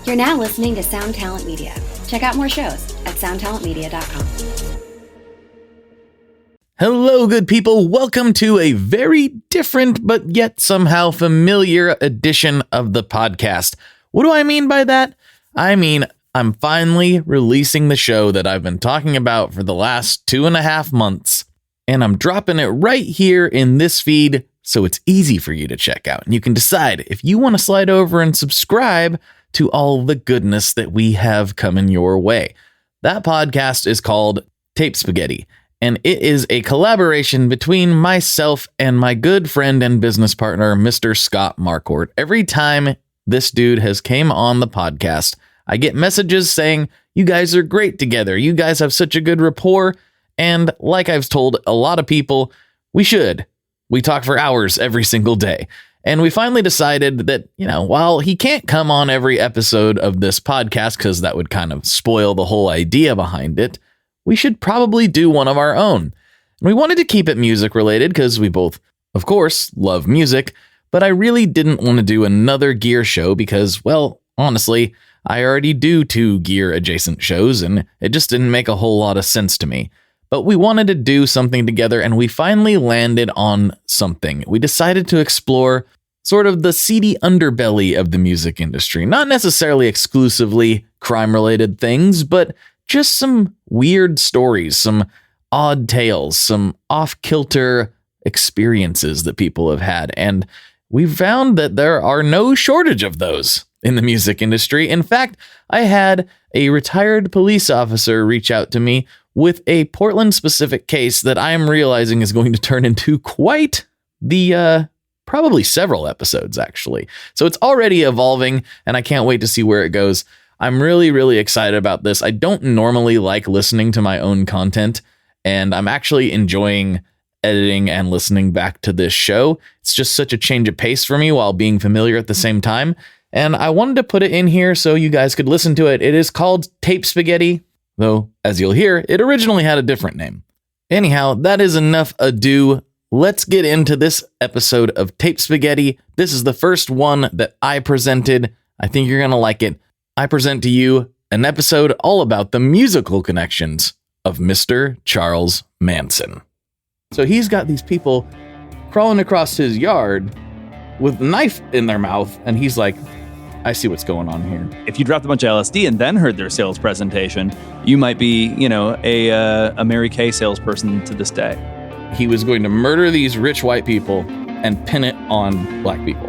You're now listening to Sound Talent Media. Check out more shows at soundtalentmedia.com. Hello, good people. Welcome to a very different but yet somehow familiar edition of the podcast. What do I mean by that? I mean, I'm finally releasing the show that I've been talking about for the last 2.5 months, and I'm dropping it right here in this feed so it's easy for you to check out. And you can decide if you want to slide over and subscribe to all the goodness that we have coming your way. That podcast is called Tape Spaghetti, and it is a collaboration between myself and my good friend and business partner, Mr. Scott Marquart. Every time this dude has came on the podcast, I get messages saying, you guys are great together. You guys have such a good rapport. And like I've told a lot of people, we talk for hours every single day. And we finally decided that, while he can't come on every episode of this podcast because that would kind of spoil the whole idea behind it, we should probably do one of our own. And we wanted to keep it music related because we both, of course, love music, but I really didn't want to do another gear show because, well, honestly, I already do 2 gear adjacent shows and it just didn't make a whole lot of sense to me. But we wanted to do something together and we finally landed on something. We decided to explore sort of the seedy underbelly of the music industry. Not necessarily exclusively crime-related things, but just some weird stories, some odd tales, some off-kilter experiences that people have had. And we found that there are no shortage of those in the music industry. In fact, I had a retired police officer reach out to me with a Portland-specific case that I am realizing is going to turn into quite the probably several episodes, actually. So it's already evolving, and I can't wait to see where it goes. I'm really, really excited about this. I don't normally like listening to my own content, and I'm actually enjoying editing and listening back to this show. It's just such a change of pace for me while being familiar at the same time. And I wanted to put it in here so you guys could listen to it. It is called Tape Spaghetti, though, as you'll hear, it originally had a different name. Anyhow, that is enough ado. Let's get into this episode of Tape Spaghetti. This is the first one that I presented. I think you're going to like it. I present to you an episode all about the musical connections of Mr. Charles Manson. So he's got these people crawling across his yard with a knife in their mouth, and he's like, I see what's going on here. If you dropped a bunch of LSD and then heard their sales presentation, you might be, a Mary Kay salesperson to this day. He was going to murder these rich white people and pin it on black people.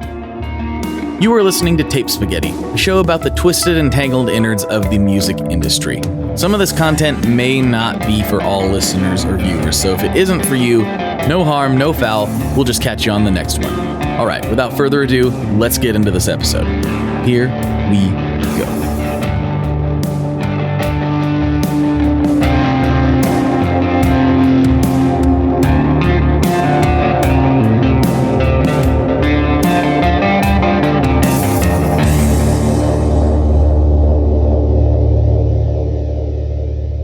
You are listening to Tape Spaghetti, a show about the twisted and tangled innards of the music industry. Some of this content may not be for all listeners or viewers, so if it isn't for you, no harm, no foul. We'll just catch you on the next one. All right, without further ado, let's get into this episode. Here we go.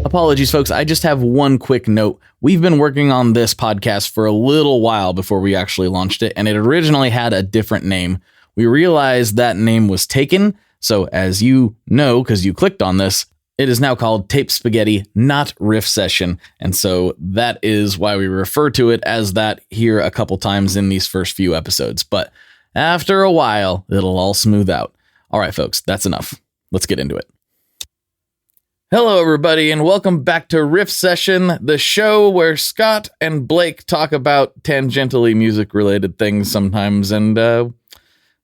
Apologies, folks. I just have one quick note. We've been working on this podcast for a little while before we actually launched it, and it originally had a different name. We realized that name was taken, so as you know, because you clicked on this, it is now called Tape Spaghetti, not Riff Session, and so that is why we refer to it as that here a couple times in these first few episodes. But after a while, it'll all smooth out. All right, folks, that's enough. Let's get into it. Hello, everybody, and welcome back to Riff Session, the show where Scott and Blake talk about tangentially music-related things sometimes, and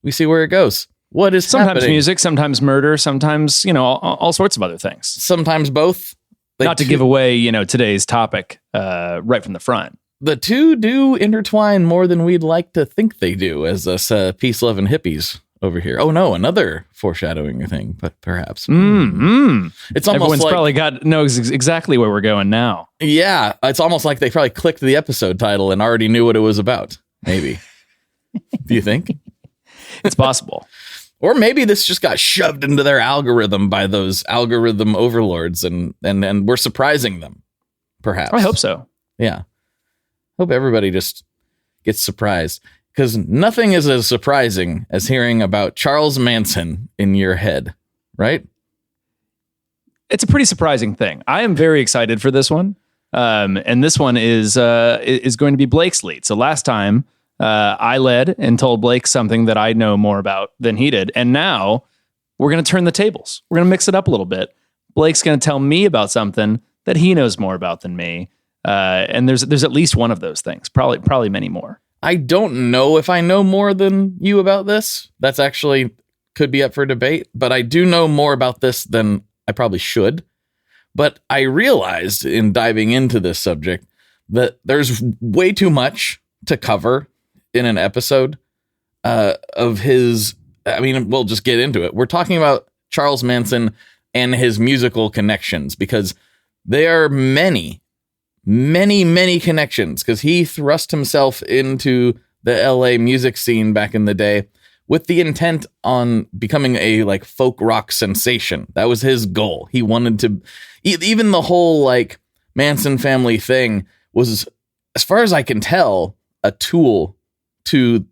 we see where it goes. What is sometimes happening? Music, sometimes murder, sometimes, all sorts of other things. Sometimes both. Not to give away, today's topic right from the front. The two do intertwine more than we'd like to think they do, as us peace, love, and hippies over here. Oh no, another foreshadowing thing, but perhaps. It's almost everyone's like, probably knows exactly where we're going now. Yeah, it's almost like they probably clicked the episode title and already knew what it was about. Maybe. Do you think? It's possible. Or maybe this just got shoved into their algorithm by those algorithm overlords and we're surprising them, perhaps. I hope so. Yeah. Hope everybody just gets surprised. Because nothing is as surprising as hearing about Charles Manson in your head, right? It's a pretty surprising thing. I am very excited for this one. And this one is going to be Blake's lead. So last time I led and told Blake something that I know more about than he did. And now we're going to turn the tables. We're going to mix it up a little bit. Blake's going to tell me about something that he knows more about than me. And there's at least one of those things, probably many more. I don't know if I know more than you about this. That's actually could be up for debate, but I do know more about this than I probably should. But I realized in diving into this subject that there's way too much to cover in an episode of his. I mean, we'll just get into it. We're talking about Charles Manson and his musical connections, because there are many connections, because he thrust himself into the LA music scene back in the day with the intent on becoming a like folk rock sensation. That was his goal. He wanted to, even the whole like Manson family thing was, as far as I can tell, a tool to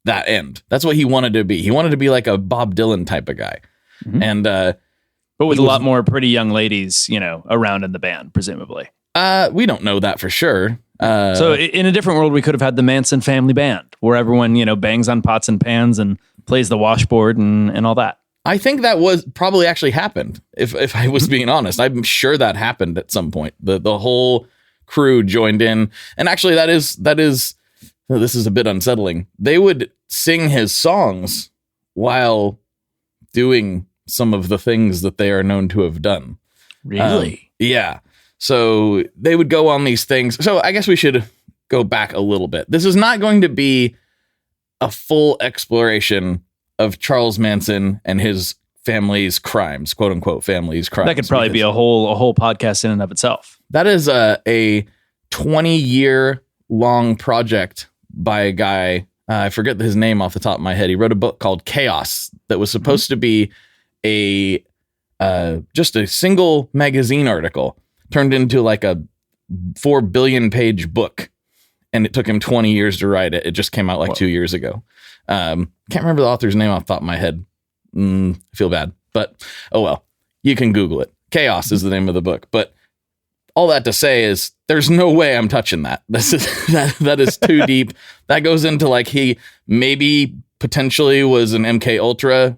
that end. That's what he wanted to be. He wanted to be like a Bob Dylan type of guy. Mm-hmm. And, but with a lot more pretty young ladies, around in the band, presumably. We don't know that for sure. So in a different world, we could have had the Manson family band where everyone, bangs on pots and pans and plays the washboard and all that. I think that was probably actually happened. If I was being honest, I'm sure that happened at some point. The whole crew joined in. And actually that is, this is a bit unsettling. They would sing his songs while doing some of the things that they are known to have done. Really? Yeah. So they would go on these things. So I guess we should go back a little bit. This is not going to be a full exploration of Charles Manson and his family's crimes, quote unquote, family's crimes. That could probably be a whole podcast in and of itself. That is a 20-year long project by a guy. I forget his name off the top of my head. He wrote a book called Chaos that was supposed to be just a single magazine article turned into like a 4 billion page book. And it took him 20 years to write it. It just came out like 2 years ago. Can't remember the author's name off the top of my head. I feel bad, but oh well, you can Google it. Chaos is the name of the book. But all that to say is there's no way I'm touching that. That is too deep. That goes into like he maybe potentially was an MK Ultra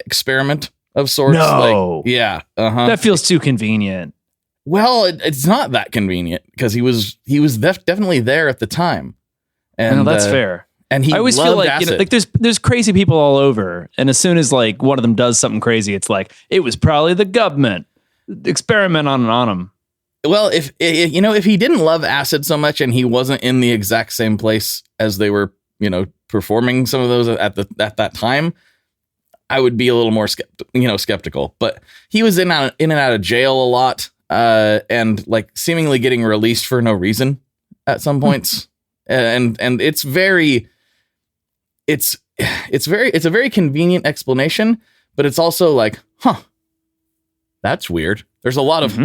experiment of sorts. No. Like, yeah. Uh-huh. That feels too convenient. Well, it's not that convenient because he was definitely there at the time. And no, that's fair. And I always feel like there's crazy people all over, and as soon as like one of them does something crazy, it's like it was probably the government experiment on him. Well, if he didn't love acid so much and he wasn't in the exact same place as they were, performing some of those at that time, I would be a little more skeptical. But he was in and out of jail a lot, and like seemingly getting released for no reason at some points, and it's a very convenient explanation, but it's also like, that's weird. There's a lot of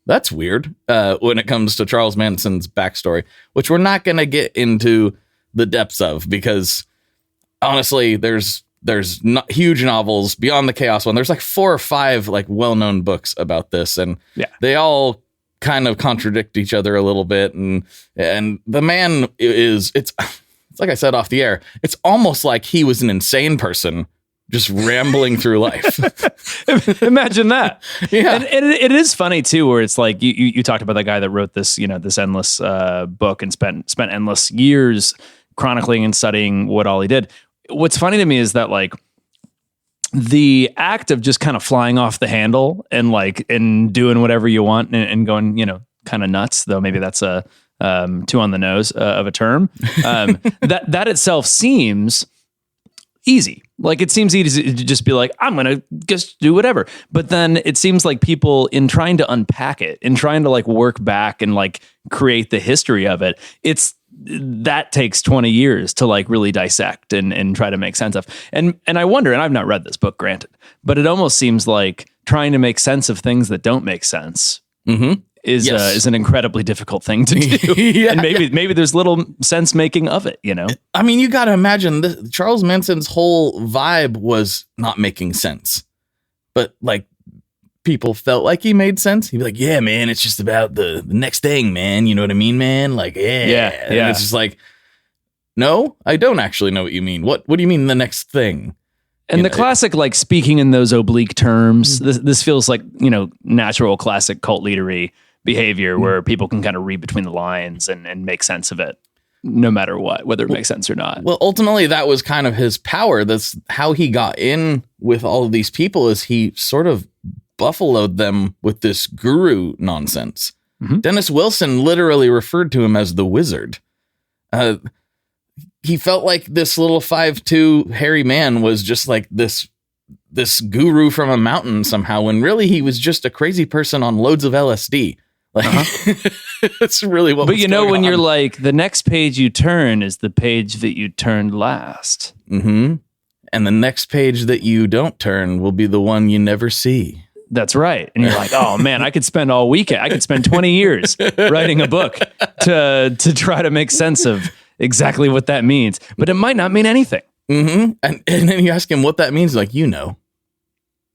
that's weird when it comes to Charles Manson's backstory, which we're not going to get into the depths of because honestly, there's not huge novels beyond the Chaos one. There's like 4 or 5 like well-known books about this, and they all kind of contradict each other a little bit. And the man it's like I said off the air, it's almost like he was an insane person just rambling through life. Imagine that. Yeah. And it is funny too, where it's like you talked about that guy that wrote this, this endless book and spent endless years chronicling and studying what all he did. What's funny to me is that like the act of just kind of flying off the handle and doing whatever you want and going, kind of nuts, though maybe that's a too on the nose of a term. That itself seems easy. Like it seems easy to just be like, I'm going to just do whatever. But then it seems like people in trying to unpack it, in trying to like work back and like create the history of it, that takes 20 years to like really dissect and try to make sense of. And I wonder, and I've not read this book, granted, but it almost seems like trying to make sense of things that don't make sense is an incredibly difficult thing to do. And maybe there's little sense making of it, I mean, you got to imagine Charles Manson's whole vibe was not making sense. but like people felt like he made sense. He'd be like, yeah, man, it's just about the next thing, man. You know what I mean, man? Like, yeah. And it's just like, no, I don't actually know what you mean. What do you mean the next thing? And the classic, like speaking in those oblique terms, this feels like, natural classic cult leadery behavior where people can kind of read between the lines and make sense of it, no matter what, whether it makes sense or not. Well, ultimately, that was kind of his power. That's how he got in with all of these people, is he sort of buffaloed them with this guru nonsense. Dennis Wilson literally referred to him as the wizard. He felt like this little 5'2" hairy man was just like this guru from a mountain somehow, when really he was just a crazy person on loads of LSD. Like, that's really what. But when you're like, the next page you turn is the page that you turned last. And the next page that you don't turn will be the one you never see. That's right. And you're like, oh man, I could spend all weekend. I could spend 20 years writing a book to try to make sense of exactly what that means, but it might not mean anything. And then you ask him what that means. Like, it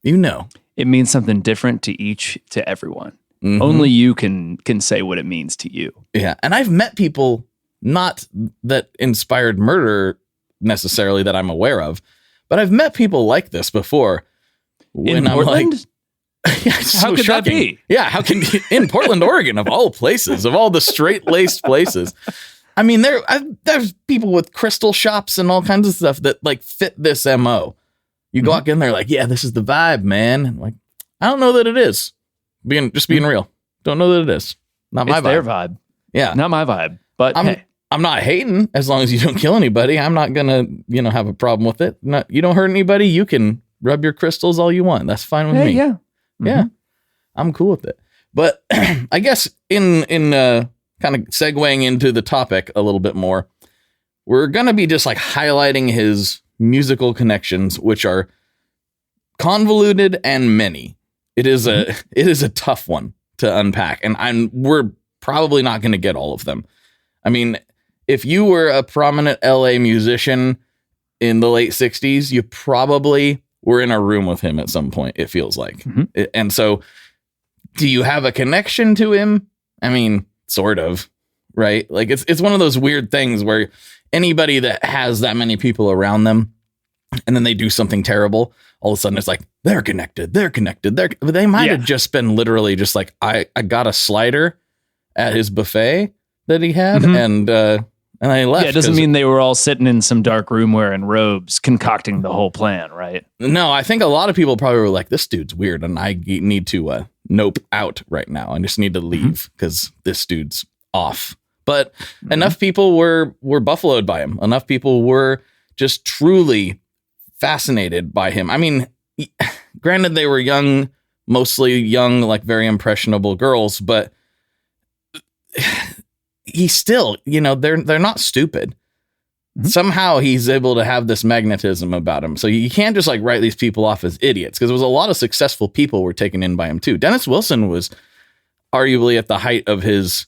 means something different to everyone. Only you can say what it means to you. Yeah. And I've met people not that inspired murder necessarily that I'm aware of, but I've met people like this before. In Portland? Yeah, how could that be? Yeah. How can in Portland, Oregon, of all places, of all the straight laced places. I mean, there's people with crystal shops and all kinds of stuff that like fit this MO. You walk in there like, yeah, this is the vibe, man. And like, I don't know that it is. Being real. Don't know that it is. Not my vibe. Their vibe. Yeah. Not my vibe. But I'm not hating as long as you don't kill anybody. I'm not gonna, have a problem with it. You don't hurt anybody. You can rub your crystals all you want. That's fine with me. Yeah. Yeah. I'm cool with it. But I guess in kind of segueing into the topic a little bit more, we're going to be just like highlighting his musical connections, which are convoluted and many. It is a tough one to unpack, and we're probably not going to get all of them. I mean, if you were a prominent LA musician in the late 60s, you probably were in a room with him at some point, it feels like. And so do you have a connection to him? I mean, sort of, right? Like it's one of those weird things where anybody that has that many people around them and then they do something terrible, all of a sudden it's like, they're connected. But they might have just been literally just like, I got a slider at his buffet that he had and I left. Yeah, it doesn't mean they were all sitting in some dark room wearing robes concocting the whole plan, right? No, I think a lot of people probably were like, this dude's weird and I need to nope out right now. I just need to leave because this dude's off. But enough people were buffaloed by him. Enough people were just truly fascinated by him. I mean, granted, they were young, mostly young, like very impressionable girls, but he's still, they're not stupid. Somehow he's able to have this magnetism about him. So you can't just like write these people off as idiots, because there was a lot of successful people were taken in by him too. Dennis Wilson was arguably at the height of his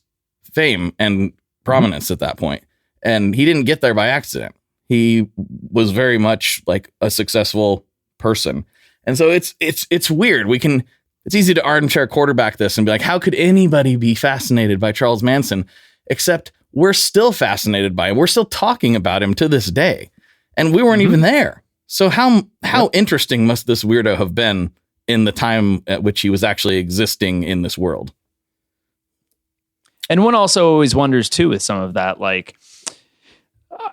fame and prominence at that point, and he didn't get there by accident. He was very much like a successful person. And so it's weird. It's easy to armchair quarterback this and be like, how could anybody be fascinated by Charles Manson? Except we're still fascinated by him. We're still talking about him to this day. And we weren't even there. So how interesting must this weirdo have been in the time at which he was actually existing in this world? And one also always wonders too, with some of that, like,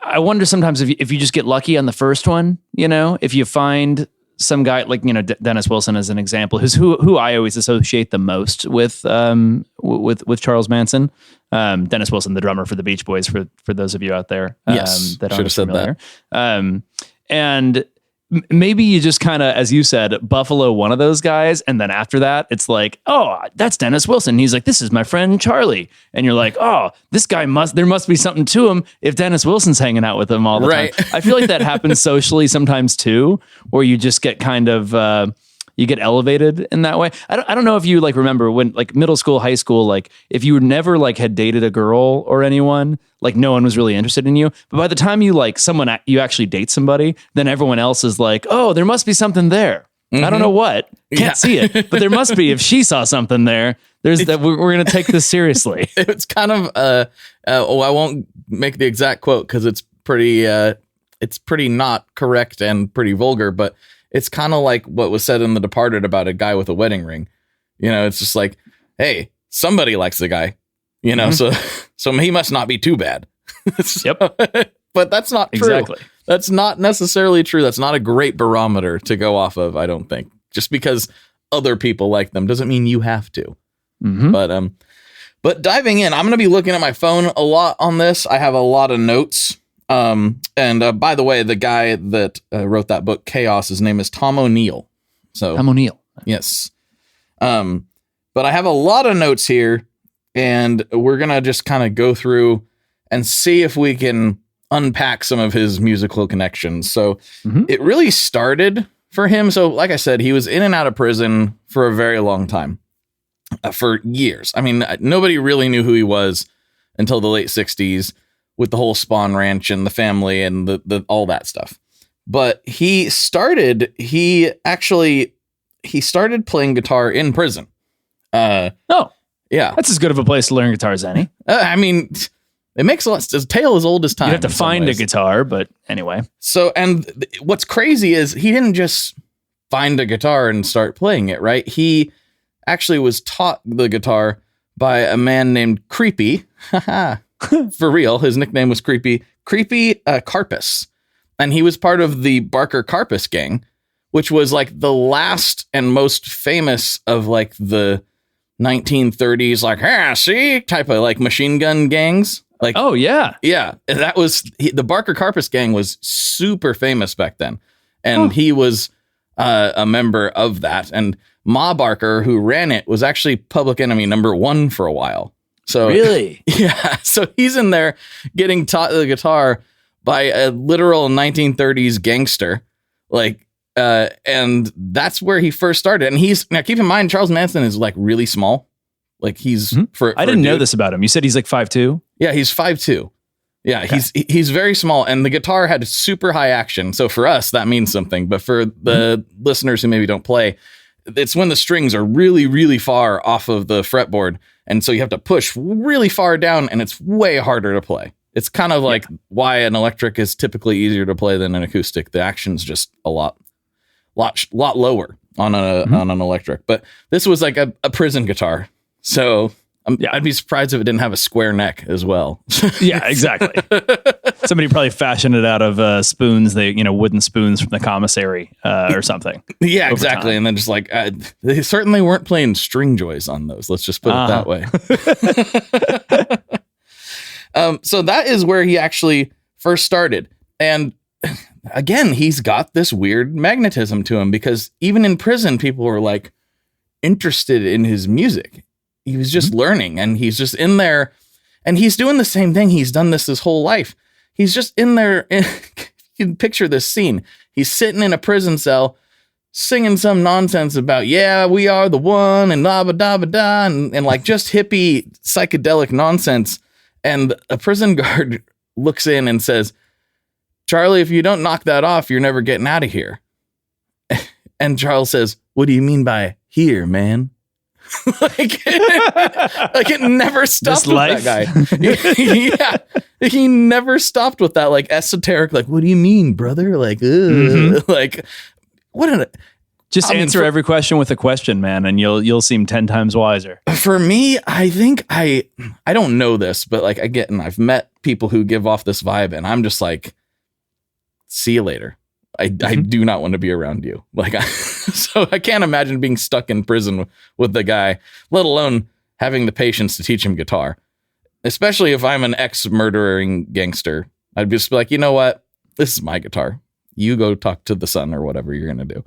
I wonder sometimes if you just get lucky on the first one, if you find some guy like, Dennis Wilson as an example, who I always associate the most with Charles Manson. Dennis Wilson, the drummer for the Beach Boys, for those of you out there. Yes, that should have said familiar. That. And maybe you just kind of, as you said, buffalo one of those guys. And then after that, it's like, oh, that's Dennis Wilson. He's like, this is my friend Charlie. And you're like, oh, this guy there must be something to him if Dennis Wilson's hanging out with him all the time. I feel like that happens socially sometimes too, where you just get kind of, you get elevated in that way. I don't know if you like remember when like middle school, high school, like if you never like had dated a girl or anyone, like no one was really interested in you. But by the time you like you actually date somebody, then everyone else is like, oh, there must be something there. I don't know what. Can't see it, but there must be. If she saw something there, there's that. We're going to take this seriously. It's kind of I won't make the exact quote because it's pretty not correct and pretty vulgar, but it's kind of like what was said in The Departed about a guy with a wedding ring. It's just like, hey, somebody likes the guy, so he must not be too bad. Yep. But that's not true. Exactly. That's not necessarily true. That's not a great barometer to go off of, I don't think. Just because other people like them doesn't mean you have to. But diving in, I'm going to be looking at my phone a lot on this. I have a lot of notes. And by the way, the guy that wrote that book, Chaos, his name is Tom O'Neill. So Tom O'Neill. Yes. But I have a lot of notes here, and we're going to just kind of go through and see if we can unpack some of his musical connections. So it really started for him. So like I said, he was in and out of prison for a very long time, for years. I mean, nobody really knew who he was until the late 60s with the whole Spawn Ranch and the family and the all that stuff. But he started playing guitar in prison. Yeah. That's as good of a place to learn guitar as any. I mean, it makes a tale as old as time. You have to find a guitar, but anyway. So, and what's crazy is he didn't just find a guitar and start playing it, right? He actually was taught the guitar by a man named Creepy. For real. His nickname was Creepy Karpus. And he was part of the Barker Karpus gang, which was like the last and most famous of like the 1930s, like, see, type of like machine gun gangs. Like, oh yeah. Yeah. That was the Barker Karpus gang was super famous back then. And he was a member of that. And Ma Barker, who ran it, was actually public enemy number 1 for a while. So really? Yeah. So he's in there getting taught the guitar by a literal 1930s gangster. Like, and that's where he first started. And now keep in mind, Charles Manson is like really small. Like he's I didn't know this about him. You said he's like 5'2"? Yeah, he's 5'2". Yeah, okay. He's very small, and the guitar had super high action. So for us, that means something. But for the listeners who maybe don't play, it's when the strings are really, really far off of the fretboard, and so you have to push really far down, and it's way harder to play. It's kind of like why an electric is typically easier to play than an acoustic. The action's just a lot lower on on an electric. But this was like a prison guitar, so. I'd be surprised if it didn't have a square neck as well. Yeah, exactly. Somebody probably fashioned it out of spoons, wooden spoons from the commissary or something. Yeah, exactly. Time. And then just like, they certainly weren't playing string joys on those. Let's just put it that way. So that is where he actually first started. And again, he's got this weird magnetism to him because even in prison, people were like interested in his music. He was just learning, and he's just in there, and he's doing the same thing. He's done this his whole life. He's just in there. You can picture this scene. He's sitting in a prison cell, singing some nonsense about, yeah, we are the one, and blah, blah, blah, blah, and like just hippie psychedelic nonsense. And a prison guard looks in and says, Charlie, if you don't knock that off, you're never getting out of here. And Charles says, what do you mean by here, man? like it never stopped with that guy. Yeah, he never stopped with that like esoteric, like, what do you mean, brother? Like, like what? Just answer every question with a question, man, and you'll seem 10 times wiser. For me, I think I don't know this, but like I've met people who give off this vibe, and I'm just like, see you later. I do not want to be around you. Like, so I can't imagine being stuck in prison with the guy, let alone having the patience to teach him guitar. Especially if I'm an ex-murdering gangster, I'd just be like, you know what? This is my guitar. You go talk to the sun or whatever you're gonna do.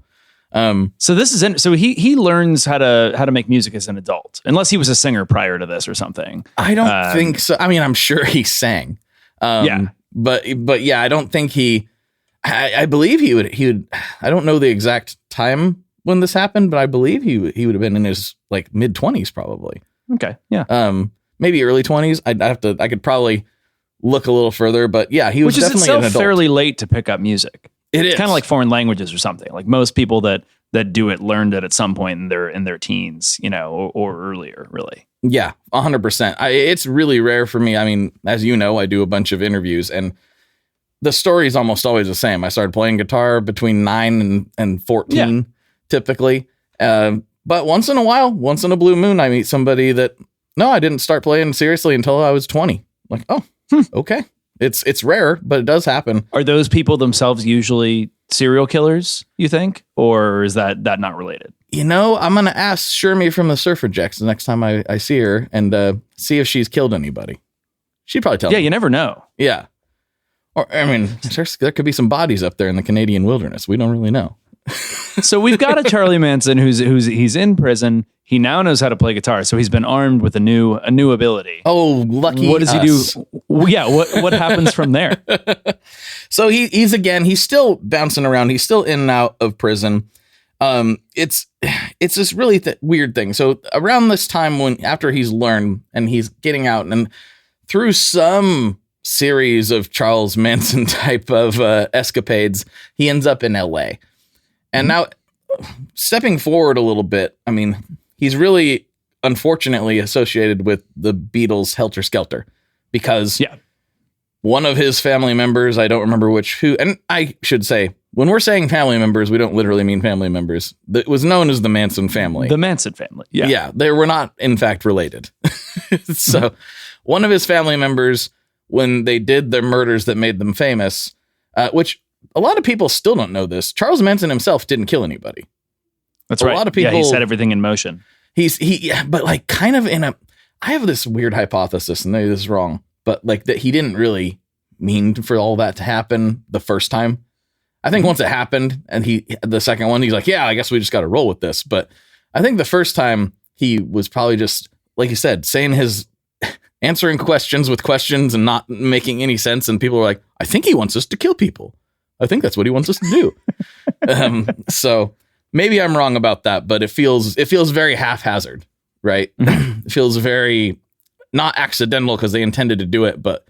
So this is so he learns how to make music as an adult, unless he was a singer prior to this or something. I don't think so. I mean, I'm sure he sang. But yeah, I don't think he. I believe he would. I don't know the exact time when this happened, but I believe he would have been in his like mid 20s probably. Okay, yeah. Maybe early 20s. I could probably look a little further, but yeah, he was definitely an adult. Fairly late to pick up music. It is kind of like foreign languages or something. Like most people that that do it learned it at some point in their teens, or earlier, really. Yeah, 100%. It's really rare for me. I mean, as you know, I do a bunch of interviews, and the story is almost always the same. I started playing guitar between 9 and 14, typically. But once in a while, once in a blue moon, I meet somebody that, no, I didn't start playing seriously until I was 20. Like, oh, okay. It's rare, but it does happen. Are those people themselves usually serial killers, you think? Or is that not related? I'm going to ask Shermie from the Surfer Jacks the next time I see her and see if she's killed anybody. She'd probably tell me. Yeah, you never know. Yeah. Or, I mean, there could be some bodies up there in the Canadian wilderness. We don't really know. So we've got a Charlie Manson he's in prison. He now knows how to play guitar, so he's been armed with a new ability. Oh, lucky What does us. he do? Yeah, what happens from there? So he's still bouncing around. He's still in and out of prison. It's this really weird thing. So around this time after he's learned and he's getting out and through some series of Charles Manson type of escapades, he ends up in LA. And now stepping forward a little bit, I mean, he's really unfortunately associated with the Beatles' Helter Skelter because one of his family members, I don't remember who, and I should say, when we're saying family members, we don't literally mean family members. It was known as the Manson family. The Manson family. Yeah. Yeah. They were not, in fact, related. So one of his family members, when they did their murders that made them famous, which a lot of people still don't know this, Charles Manson himself didn't kill anybody. That's right. A lot of people. Yeah, he set everything in motion. But like kind of I have this weird hypothesis, and maybe this is wrong, but like that he didn't really mean for all that to happen the first time. I think once it happened and the second one, he's like, yeah, I guess we just got to roll with this. But I think the first time he was probably just, like you said, saying answering questions with questions and not making any sense. And people were like, I think he wants us to kill people. I think that's what he wants us to do. So maybe I'm wrong about that, but it feels very haphazard, right? It feels very not accidental because they intended to do it, but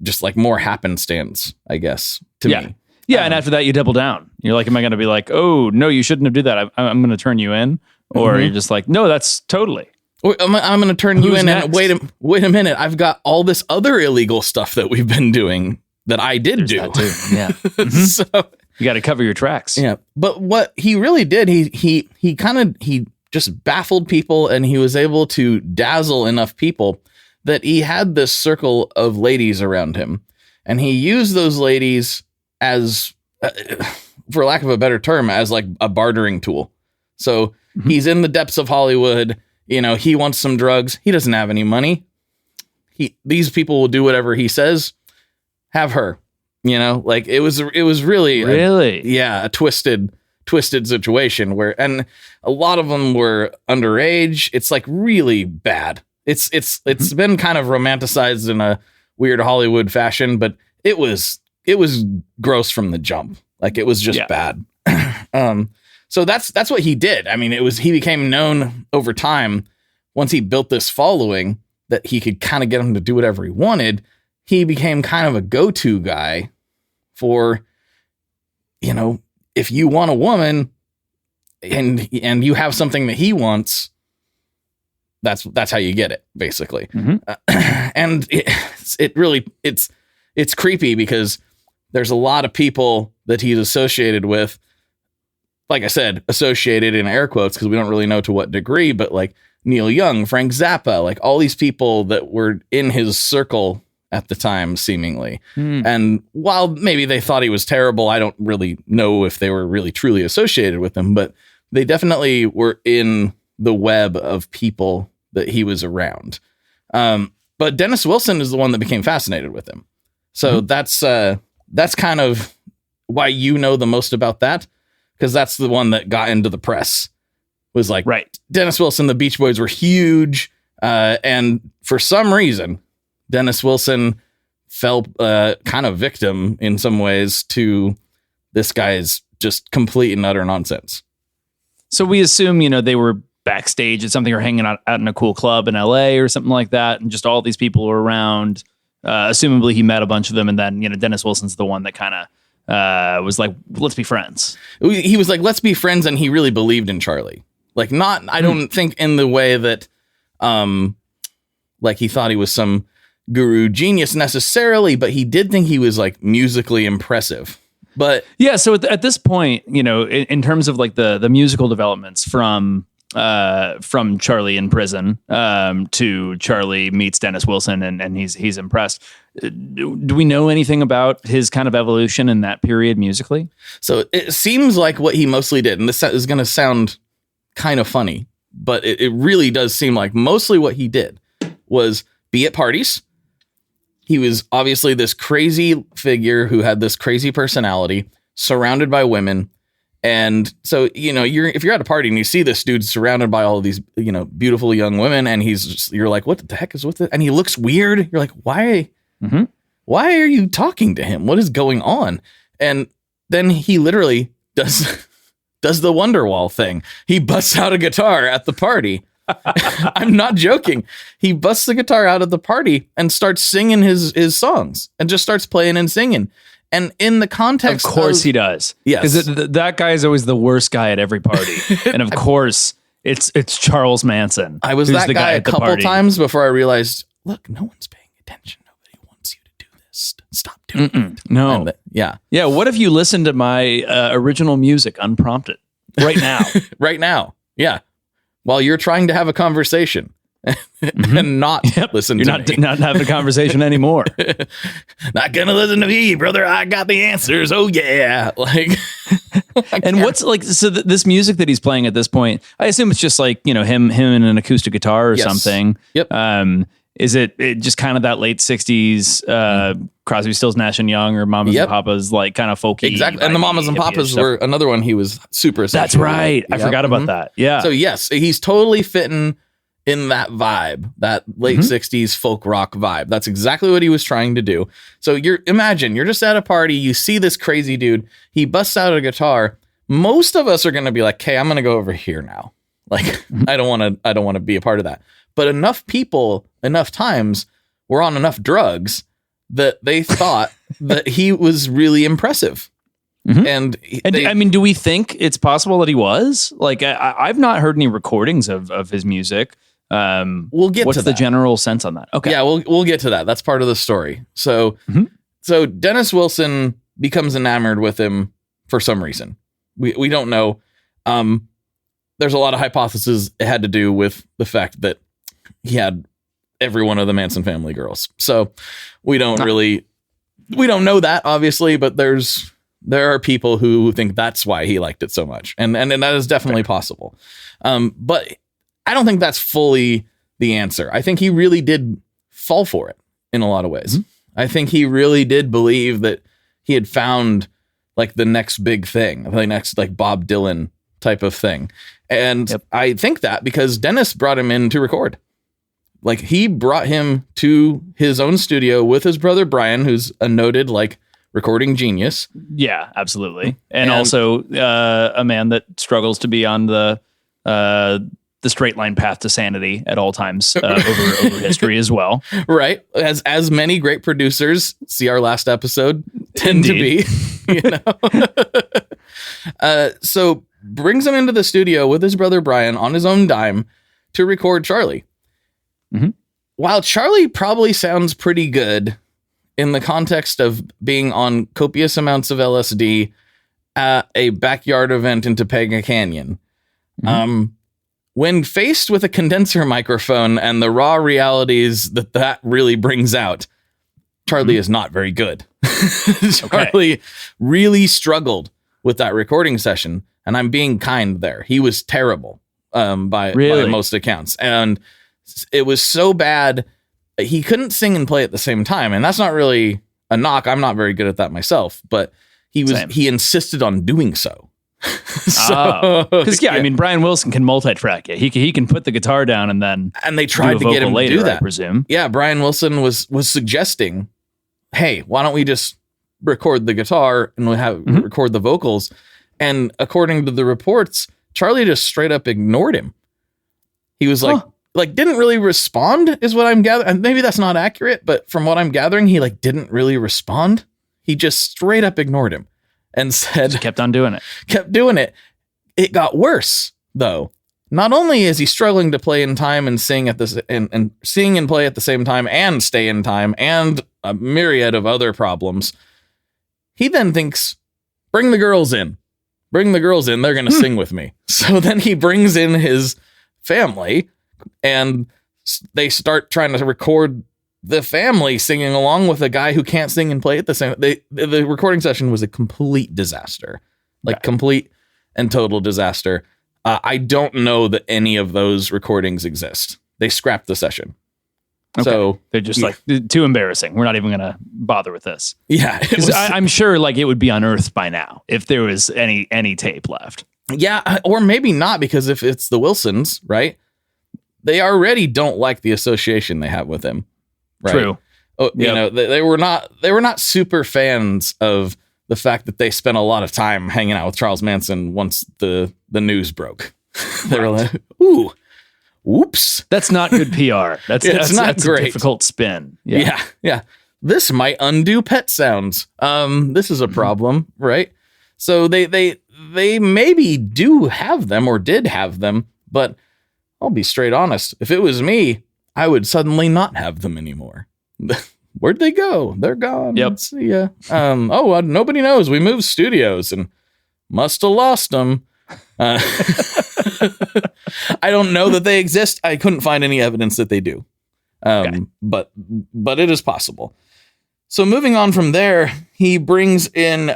just like more happenstance, I guess, to me. Yeah, and after that, you double down. You're like, am I going to be like, oh, no, you shouldn't have done that. I'm going to turn you in. Or you're just like, no, that's totally. Or I'm going to turn you in and wait a minute. I've got all this other illegal stuff that we've been doing that I did do. That too. Yeah. So you got to cover your tracks. Yeah. But what he really did, he just baffled people, and he was able to dazzle enough people that he had this circle of ladies around him, and he used those ladies as, for lack of a better term, as like a bartering tool. So he's in the depths of Hollywood. He wants some drugs. He doesn't have any money. These people will do whatever he says. Have her, like it was really, a twisted situation where, and a lot of them were underage. It's like really bad. It's been kind of romanticized in a weird Hollywood fashion, but it was gross from the jump. Like it was just bad. So that's what he did. I mean, he became known over time once he built this following that he could kind of get him to do whatever he wanted. He became kind of a go-to guy for, if you want a woman and you have something that he wants, that's how you get it, basically. And it's creepy because there's a lot of people that he's associated with, like I said, associated in air quotes, because we don't really know to what degree, but like Neil Young, Frank Zappa, like all these people that were in his circle at the time, seemingly. And while maybe they thought he was terrible, I don't really know if they were really truly associated with him, but they definitely were in the web of people that he was around. But Dennis Wilson is the one that became fascinated with him. So that's kind of why the most about that, because that's the one that got into the press. Was like, right, Dennis Wilson, the Beach Boys were huge. And for some reason, Dennis Wilson fell kind of victim in some ways to this guy's just complete and utter nonsense. So we assume, they were backstage at something or hanging out in a cool club in LA or something like that. And just all these people were around. Assumably he met a bunch of them. And then, Dennis Wilson's the one that kind was like, let's be friends. He was like, let's be friends. And he really believed in Charlie. Like not, I don't think in the way that, like he thought he was some guru genius necessarily, but he did think he was like musically impressive. But yeah, so at this point, you know, in terms of like the musical developments from Charlie in prison to Charlie meets Dennis Wilson and he's impressed. Do we know anything about his kind of evolution in that period musically? So it seems like what he mostly did, and this is going to sound kind of funny, but it really does seem like mostly what he did was be at parties. He was obviously this crazy figure who had this crazy personality, surrounded by women. And so, you know, if you're at a party and you see this dude surrounded by all of these, you know, beautiful young women, and you're like, what the heck is with it? And he looks weird. You're like, why are you talking to him? What is going on? And then he literally does the Wonderwall thing. He busts out a guitar at the party. I'm not joking. He busts the guitar out at the party and starts singing his songs and just starts playing and singing. And in the context, of course he does. Yes, because that guy is always the worst guy at every party, and of course it's Charles Manson. I was that guy a couple times before I realized, look, no one's paying attention. Nobody wants you to do this. Stop doing it. No. Yeah. What if you listen to my original music unprompted right now? Right now. Yeah. While you're trying to have a conversation and not listen to me. You're not having a conversation anymore. Not gonna listen to me, brother. I got the answers. Oh yeah. Like, and what's like, so this music that he's playing at this point, I assume it's just like, you know, him and an acoustic guitar or something. Yep. Is it just kind of that late 60s Crosby, Stills, Nash and Young or Mamas and Papas, like kind of folky? Exactly. And the Mamas and Papas were another one he was super essential. That's right. I forgot about that. Yeah. So yes, he's totally fitting in that vibe, that late 60s folk rock vibe. That's exactly what he was trying to do. So you're just at a party, you see this crazy dude, he busts out a guitar. Most of us are going to be like, "Okay, I'm going to go over here now." Like, I don't want to be a part of that. But enough people, enough times, were on enough drugs that they thought that he was really impressive. And I mean, do we think it's possible that he was? Like, I've not heard any recordings of his music. We'll get what's to the that. general sense on that? Okay. Yeah, we'll get to that. That's part of the story. So, so Dennis Wilson becomes enamored with him for some reason. We don't know. There's a lot of hypotheses it had to do with the fact that he had every one of the Manson family girls. So we don't know that, obviously, but there are people who think that's why he liked it so much. And that is definitely possible. But I don't think that's fully the answer. I think he really did fall for it in a lot of ways. I think he really did believe that he had found like the next big thing, the next like Bob Dylan type of thing. And I think that because Dennis brought him in to record. Like he brought him to his own studio with his brother Brian, who's a noted like recording genius. Yeah, absolutely. And also a man that struggles to be on the straight line path to sanity at all times over history as well. Right. As many great producers, see our last episode, tend to be, you know. So brings him into the studio with his brother Brian on his own dime to record Charlie. While Charlie probably sounds pretty good in the context of being on copious amounts of LSD at a backyard event in Topanga Canyon, when faced with a condenser microphone and the raw realities that really brings out, Charlie is not very good. Charlie really struggled with that recording session, and I'm being kind there. He was terrible by most accounts. And it was so bad he couldn't sing and play at the same time. And that's not really a knock. I'm not very good at that myself, but he insisted on doing so. Because I mean, Brian Wilson can multi-track it. He can put the guitar down and they tried to get him later, to do that. I presume. Yeah, Brian Wilson was suggesting, hey, why don't we just record the guitar and we have record the vocals? And according to the reports, Charlie just straight up ignored him. He was like didn't really respond, is what I'm gathering. And maybe that's not accurate, but from what I'm gathering, he like didn't really respond. He just straight up ignored him. and said, Just kept on doing it. Kept doing it. It got worse, though. Not only is he struggling to play in time and sing at this and sing and play at the same time and stay in time and a myriad of other problems, he then thinks, bring the girls in. Bring the girls in. They're going to sing with me. So then he brings in his family and they start trying to record the family singing along with a guy who can't sing and play at the same. The recording session was a complete disaster, complete and total disaster. I don't know that any of those recordings exist. They scrapped the session. Okay. So they're just too embarrassing. We're not even going to bother with this. Yeah. I'm sure it would be unearthed by now if there was any tape left. Yeah. Or maybe not, because if it's the Wilsons, right, they already don't like the association they have with him. Right? True. You know, they were not super fans of the fact that they spent a lot of time hanging out with Charles Manson once the news broke. They were like, ooh, whoops. That's not good PR. That's not great. A difficult spin. Yeah. This might undo Pet Sounds. This is a problem, right? So they maybe do have them or did have them, but I'll be straight honest. If it was me, I would suddenly not have them anymore. Where'd they go? They're gone. Yep. Let's see ya. Nobody knows. We moved studios and must have lost them. I don't know that they exist. I couldn't find any evidence that they do. But it is possible. So moving on from there, he brings in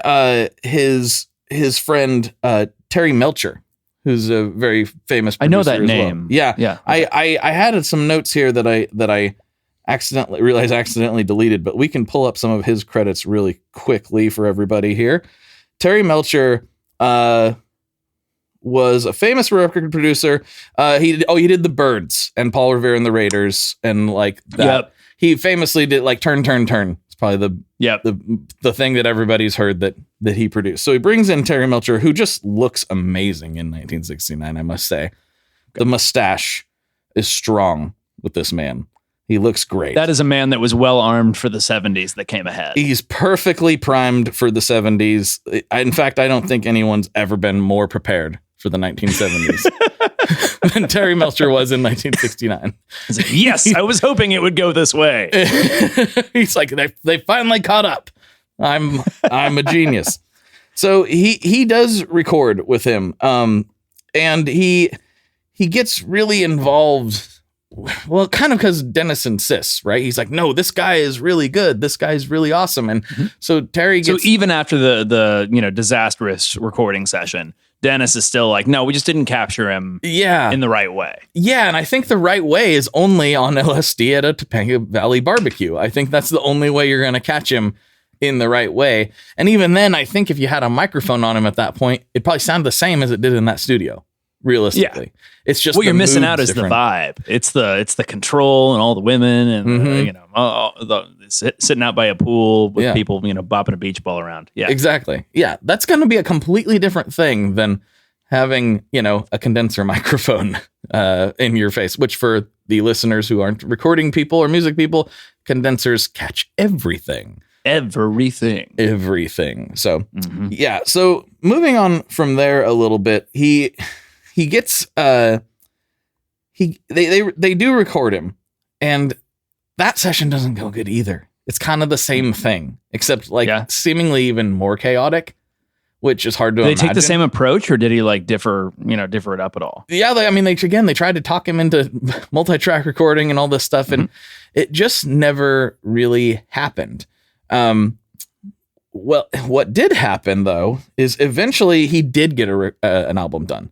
his friend Terry Melcher, who's a very famous producer. I know that as name. Well. Yeah. I had some notes here that I accidentally deleted, but we can pull up some of his credits really quickly for everybody here. Terry Melcher was a famous record producer. He did The Byrds and Paul Revere and the Raiders and like that. Yep. He famously did like Turn, Turn, Turn. It's probably the thing that everybody's heard that he produced. So he brings in Terry Melcher, who just looks amazing in 1969, I must say. The mustache is strong with this man. He looks great. That is a man that was well armed for the 70s that came ahead. He's perfectly primed for the 70s. In fact, I don't think anyone's ever been more prepared for the 1970s than Terry Melcher was in 1969. Yes, I was hoping it would go this way. He's like, they finally caught up. I'm a genius. So he does record with him. And he gets really involved. Well, kind of because Dennis insists, right? He's like, no, this guy is really good. This guy's really awesome. And so Terry gets... So even after the disastrous recording session, Dennis is still like, no, we just didn't capture him in the right way. Yeah, and I think the right way is only on LSD at a Topanga Valley barbecue. I think that's the only way you're going to catch him in the right way. And even then, I think if you had a microphone on him at that point, it'd probably sound the same as it did in that studio. Realistically, it's just what you're missing out is different. The vibe. It's the control and all the women and sitting out by a pool with people bopping a beach ball around. Yeah, exactly. Yeah, that's going to be a completely different thing than having a condenser microphone in your face. Which for the listeners who aren't recording people or music people, condensers catch everything. So yeah. So moving on from there a little bit, he gets they do record him, and that session doesn't go good either. It's kind of the same thing, except seemingly even more chaotic, which is hard to imagine. Did they take the same approach, or did he differ it up at all? Yeah, they tried to talk him into multi-track recording and all this stuff, and it just never really happened. Well, what did happen though is eventually he did get an album done.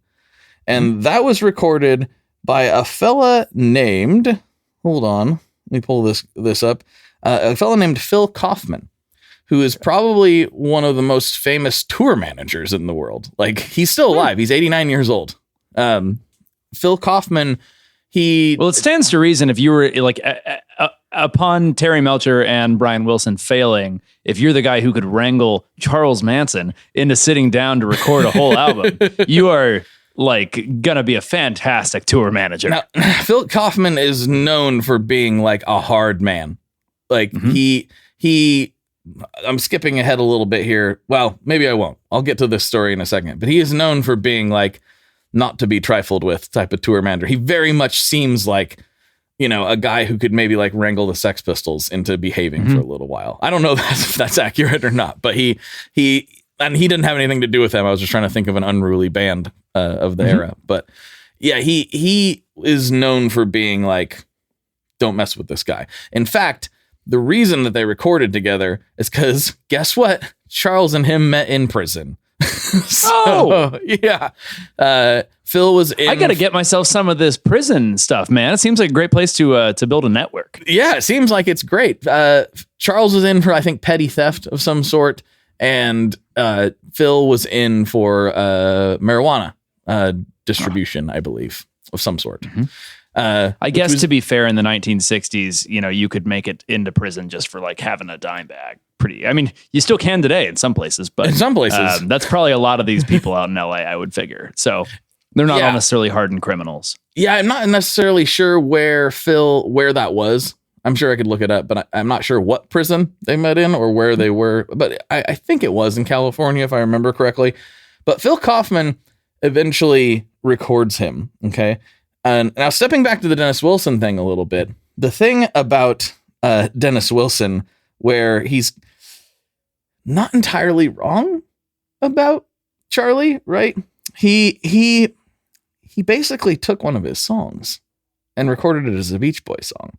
And that was recorded by a fella named, hold on, let me pull this up. A fella named Phil Kaufman, who is probably one of the most famous tour managers in the world. Like, he's still alive. He's 89 years old. Phil Kaufman, Well, it stands to reason if you were upon Terry Melcher and Brian Wilson failing, if you're the guy who could wrangle Charles Manson into sitting down to record a whole album, you are gonna be a fantastic tour manager. Now, Phil Kaufman is known for being a hard man. He I'm skipping ahead a little bit here. Well, maybe I won't. I'll get to this story in a second. But he is known for being like not to be trifled with type of tour manager. He very much seems like, you know, a guy who could maybe like wrangle the Sex Pistols into behaving for a little while. I don't know if that's accurate or not, but he didn't have anything to do with them. I was just trying to think of an unruly band of the era. But yeah, he is known for being like, don't mess with this guy. In fact, the reason that they recorded together is because guess what? Charles and him met in prison. Yeah. Phil was in. I got to get myself some of this prison stuff, man. It seems like a great place to build a network. Yeah, it seems like it's great. Charles was in for, I think, petty theft of some sort. And Phil was in for marijuana distribution, I believe, of some sort. I guess to be fair, in the 1960s, you know, you could make it into prison just for like having a dime bag. I mean, you still can today in some places, but in some places, that's probably a lot of these people out in LA, I would figure. So they're not all necessarily hardened criminals. Yeah, I'm not necessarily sure where that was. I'm sure I could look it up, but I'm not sure what prison they met in or where they were. But I think it was in California, if I remember correctly. But Phil Kaufman eventually records him. Okay. And now stepping back to the Dennis Wilson thing a little bit, the thing about Dennis Wilson, where he's not entirely wrong about Charlie, right? He basically took one of his songs and recorded it as a Beach Boy song.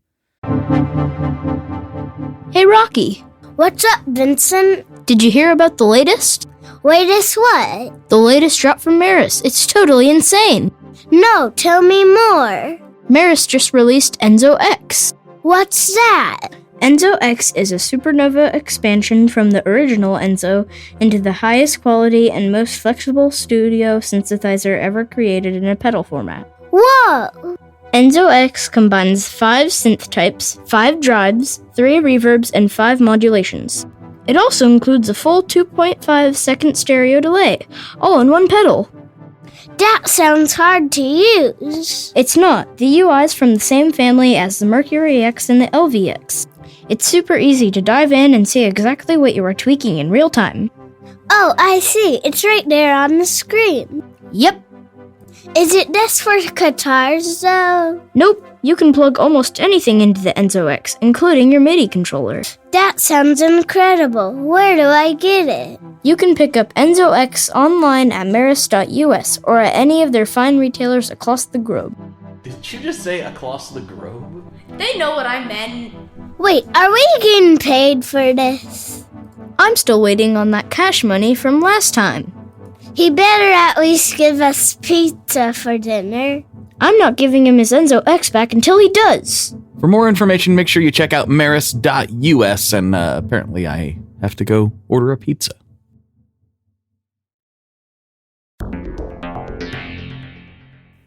Hey, Rocky. What's up, Vincent? Did you hear about the latest? Latest what? The latest drop from Maris. It's totally insane. No, tell me more. Maris just released Enzo X. What's that? Enzo X is a supernova expansion from the original Enzo into the highest quality and most flexible studio synthesizer ever created in a pedal format. Whoa! Enzo X combines 5 synth types, 5 drives, 3 reverbs, and 5 modulations. It also includes a full 2.5 second stereo delay, all in one pedal. That sounds hard to use. It's not. The UI is from the same family as the Mercury X and the LVX. It's super easy to dive in and see exactly what you are tweaking in real time. Oh, I see. It's right there on the screen. Yep. Is it this for guitars, though? Nope. You can plug almost anything into the Enzo X, including your MIDI controller. That sounds incredible. Where do I get it? You can pick up Enzo X online at maris.us or at any of their fine retailers across the globe. Did you just say across the globe? They know what I meant. Wait, are we getting paid for this? I'm still waiting on that cash money from last time. He better at least give us pizza for dinner. I'm not giving him his Enzo X back until he does. For more information, make sure you check out maris.us, and apparently I have to go order a pizza.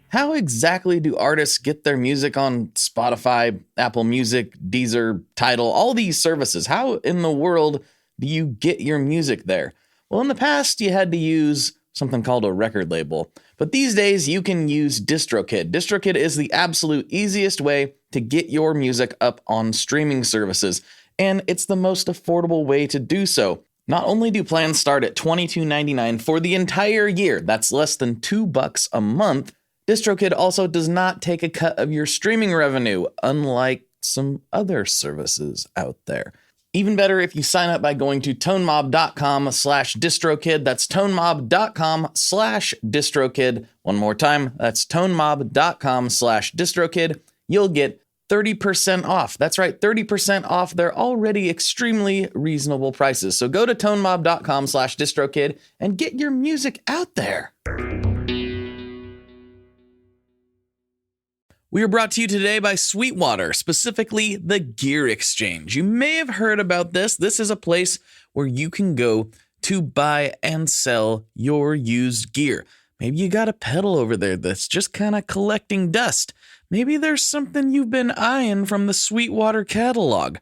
How exactly do artists get their music on Spotify, Apple Music, Deezer, Tidal, all these services? How in the world do you get your music there? Well, in the past, you had to use something called a record label. But these days, you can use DistroKid. DistroKid is the absolute easiest way to get your music up on streaming services, and it's the most affordable way to do so. Not only do plans start at $22.99 for the entire year, that's less than $2 a month, DistroKid also does not take a cut of your streaming revenue, unlike some other services out there. Even better if you sign up by going to tonemob.com/distrokid. That's tonemob.com/distrokid. One more time, that's tonemob.com/distrokid. You'll get 30% off. That's right, 30% off their already extremely reasonable prices. So go to tonemob.com/distrokid and get your music out there. We are brought to you today by Sweetwater, specifically the Gear Exchange. You may have heard about this. This is a place where you can go to buy and sell your used gear. Maybe you got a pedal over there that's just kind of collecting dust. Maybe there's something you've been eyeing from the Sweetwater catalog.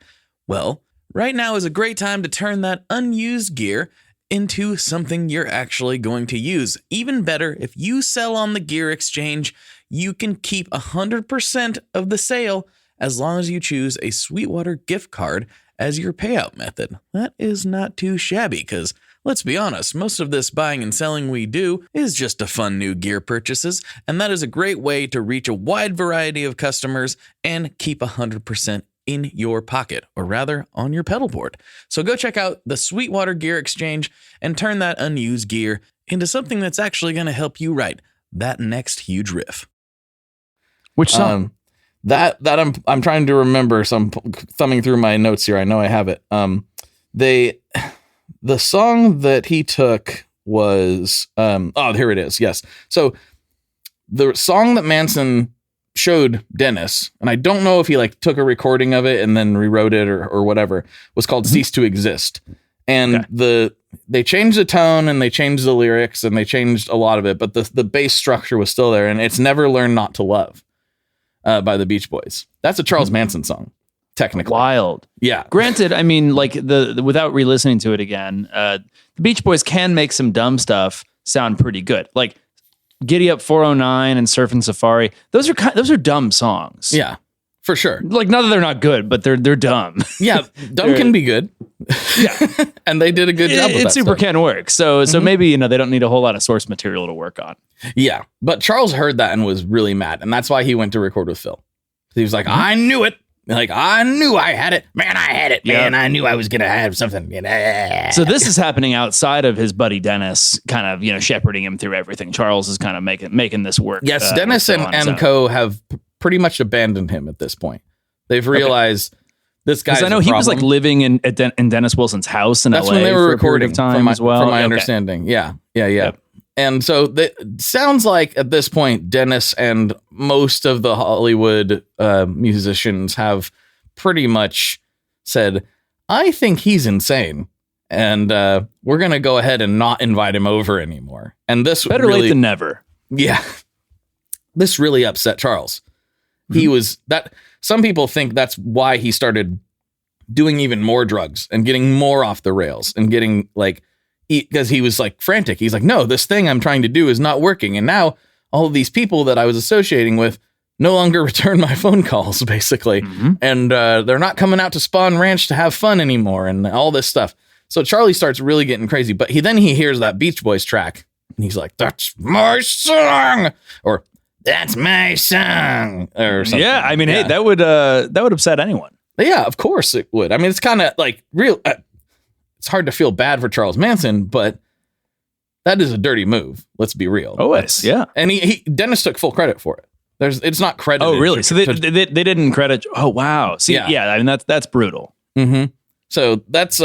Well, right now is a great time to turn that unused gear into something you're actually going to use. Even better, if you sell on the Gear Exchange, you can keep 100% of the sale as long as you choose a Sweetwater gift card as your payout method. That is not too shabby because, let's be honest, most of this buying and selling we do is just to fund new gear purchases, and that is a great way to reach a wide variety of customers and keep 100% in your pocket, or rather on your pedal board. So go check out the Sweetwater Gear Exchange and turn that unused gear into something that's actually going to help you write that next huge riff. Which song? That I'm trying to remember. So I'm thumbing through my notes here. I know I have it. The song that he took was here it is. Yes. So the song that Manson showed Dennis, and I don't know if he like took a recording of it and then rewrote it or whatever, was called Cease to Exist. And they changed the tone and they changed the lyrics and they changed a lot of it, but the bass structure was still there, and it's Never Learn Not to Love by the Beach Boys. That's a Charles Manson song, technically. Wild. Yeah. Granted, I mean, like the without re-listening to it again, the Beach Boys can make some dumb stuff sound pretty good. Like Giddy Up 409 and Surfing Safari. Those are dumb songs. Yeah, for sure. Like, not that they're not good, but they're dumb. Yeah, dumb can be good. Yeah. And they did a good job with that It super stuff. can work. So maybe, they don't need a whole lot of source material to work on. Yeah, but Charles heard that and was really mad, and that's why he went to record with Phil. He was like, I knew it. Like, I knew I had it. Man, I had it. Man, I knew I was going to have something. So this is happening outside of his buddy Dennis kind of, shepherding him through everything. Charles is kind of making this work. Yes, Dennis and co have pretty much abandoned him at this point. They've realized this guy's I know he was like living in Dennis Wilson's house in That's LA when they were for recording a period of time as well. From my understanding. Yeah. Yep. And so it sounds like at this point, Dennis and most of the Hollywood musicians have pretty much said, I think he's insane. And we're going to go ahead and not invite him over anymore. And this better late than never. Yeah. This really upset Charles. He was that. Some people think that's why he started doing even more drugs and getting more off the rails and getting like, because he was like frantic. He's like, no, this thing I'm trying to do is not working. And now all of these people that I was associating with no longer return my phone calls, basically. And they're not coming out to Spawn Ranch to have fun anymore and all this stuff. So Charlie starts really getting crazy, but he hears that Beach Boys track and he's like, that's my song, or that's my song, or something. Yeah. I mean, hey, that would upset anyone. Yeah, of course it would. I mean, it's kind of like real. It's hard to feel bad for Charles Manson, but that is a dirty move. Let's be real. Yeah. And Dennis took full credit for it. It's not credited. Oh, really? So they didn't credit. Oh, wow. See, yeah. I mean, that's brutal. So that's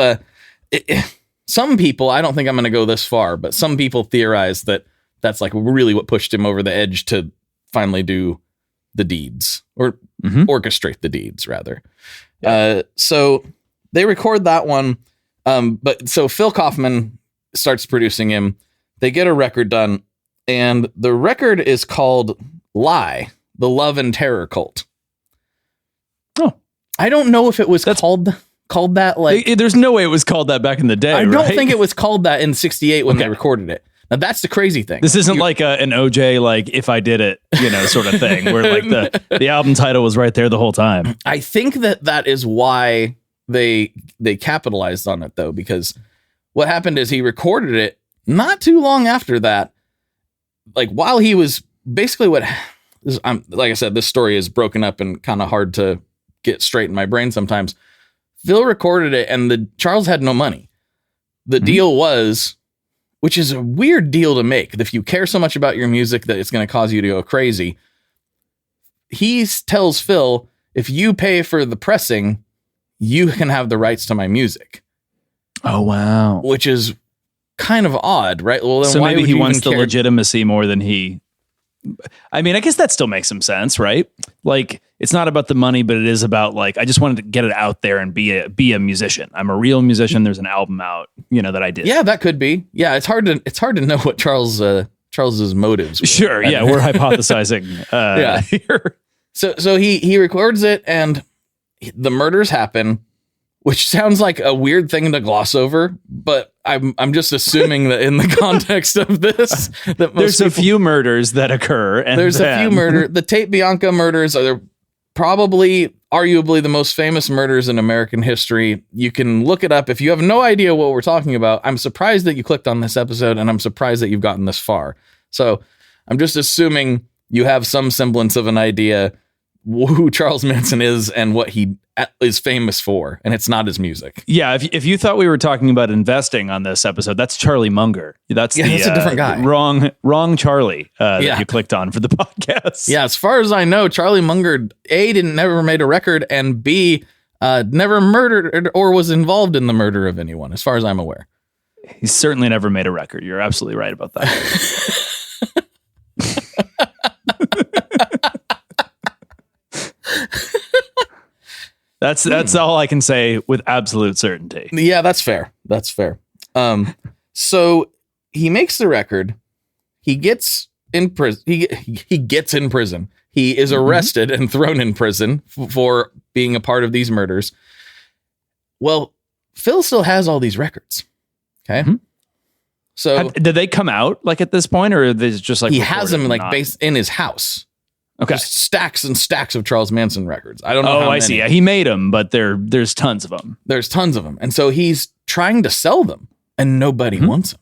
some people. I don't think I'm going to go this far, but some people theorize that that's like really what pushed him over the edge to finally do the deeds, or orchestrate the deeds, rather. Yeah. So they record that one. But so Phil Kaufman starts producing him. They get a record done, and the record is called Lie, the Love and Terror Cult. Oh, I don't know if it was called that. Like, there's no way it was called that back in the day. I don't think it was called that in '68 when they recorded it. Now that's the crazy thing. This isn't like an OJ, like If I Did It, sort of thing, where like the album title was right there the whole time. I think that is why they capitalized on it, though, because what happened is he recorded it not too long after that. Like, while he was basically like I said, this story is broken up and kind of hard to get straight in my brain sometimes. Phil recorded it, and Charles had no money. The deal was, which is a weird deal to make, if you care so much about your music that it's going to cause you to go crazy. He tells Phil, if you pay for the pressing, you can have the rights to my music. Oh, wow. Which is kind of odd, right? Well, then so why maybe would he you wants even the care? legitimacy more than he... I mean, I guess that still makes some sense, right? Like, it's not about the money, but it is about, like, I just wanted to get it out there and be a musician. I'm a real musician. There's an album out, that I did. Yeah, that could be. Yeah, it's hard to know what Charles's motives were. Sure, yeah, we're hypothesizing here. So he records it, and the murders happen, which sounds like a weird thing to gloss over, but I'm just assuming that in the context of this, that there's a few murders that occur, and a few murder. The Tate Bianca murders are probably arguably the most famous murders in American history. You can look it up if you have no idea what we're talking about. I'm surprised that you clicked on this episode, and I'm surprised that you've gotten this far. So I'm just assuming you have some semblance of an idea who Charles Manson is and what he is famous for, and it's not his music. Yeah, if you thought we were talking about investing on this episode, that's Charlie Munger. That's a different guy. Wrong Charlie that you clicked on for the podcast. Yeah, as far as I know, Charlie Munger never made a record, and B never murdered or was involved in the murder of anyone, as far as I'm aware. He's certainly never made a record. You're absolutely right about that. That's all I can say with absolute certainty. Yeah, that's fair. That's fair. So he makes the record. He gets in prison. He gets in prison. He is arrested and thrown in prison for being a part of these murders. Well, Phil still has all these records. Okay. Mm-hmm. So did they come out like at this point, or are they just like he has them like based in his house? Okay. Just stacks and stacks of Charles Manson records. I don't know. Oh, I see. Yeah, he made them, but there's tons of them. There's tons of them. And so he's trying to sell them, and nobody wants them.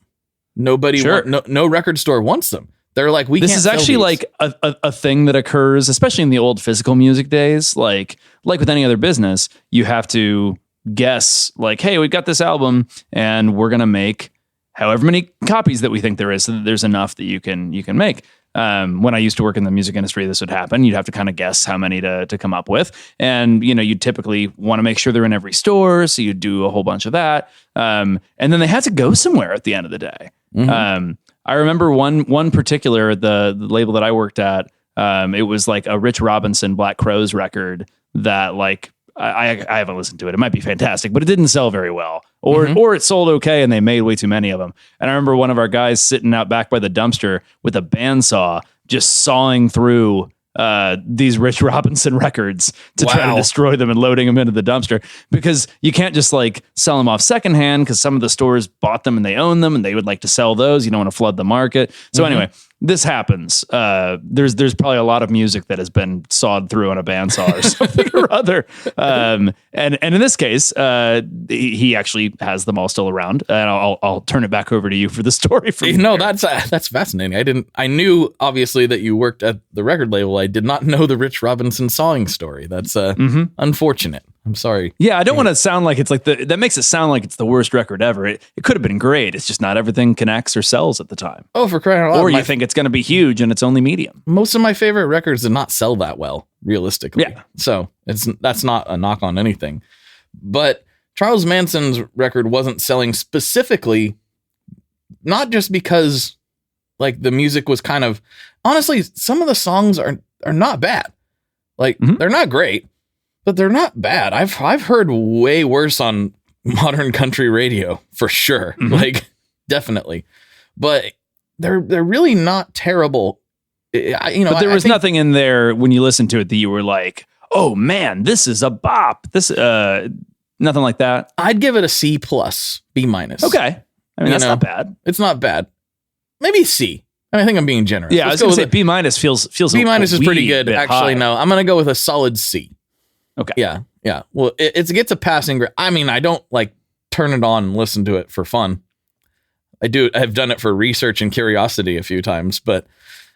Nobody, no record store wants them. They're like, this is actually like a thing that occurs, especially in the old physical music days. Like with any other business, you have to guess like, hey, we've got this album and we're going to make however many copies that we think there is, so that there's enough that you can make. When I used to work in the music industry, this would happen. You'd have to kind of guess how many to come up with. And, you'd typically want to make sure they're in every store. So you'd do a whole bunch of that. And then they had to go somewhere at the end of the day. Mm-hmm. I remember one particular, the label that I worked at, it was like a Rich Robinson Black Crowes record that like, I haven't listened to it. It might be fantastic, but it didn't sell very well. Or it sold okay and they made way too many of them. And I remember one of our guys sitting out back by the dumpster with a bandsaw just sawing through these Rich Robinson records to try to destroy them and loading them into the dumpster, because you can't just like sell them off secondhand, because some of the stores bought them and they own them and they would like to sell those. You don't want to flood the market. So anyway, this happens. There's probably a lot of music that has been sawed through on a bandsaw or something or other. And in this case, he actually has them all still around. And I'll turn it back over to you for the story. That's fascinating. I knew obviously that you worked at the record label. I did not know the Rich Robinson sawing story. That's unfortunate. I'm sorry. Yeah, I don't want to sound like it's like that makes it sound like it's the worst record ever. It could have been great. It's just not everything connects or sells at the time. Oh, for crying out loud. Or you think it's going to be huge and it's only medium. Most of my favorite records did not sell that well, realistically. Yeah. So that's not a knock on anything. But Charles Manson's record wasn't selling specifically, not just because like the music was kind of, honestly, some of the songs are not bad. Like they're not great, but they're not bad. I've heard way worse on modern country radio for sure. Like definitely, but they're really not terrible. But there was nothing in there when you listened to it that you were like, oh man, this is a bop. This nothing like that. I'd give it a C+, B-. Okay. I mean, that's not bad. It's not bad. Maybe C. I think I'm being generous. Yeah, I was going to say B- feels B- is pretty good. Actually, high. no, I'm going to go with a solid C. Okay. Yeah. Well, it gets a passing grade. I mean, I don't like turn it on and listen to it for fun. I've done it for research and curiosity a few times, but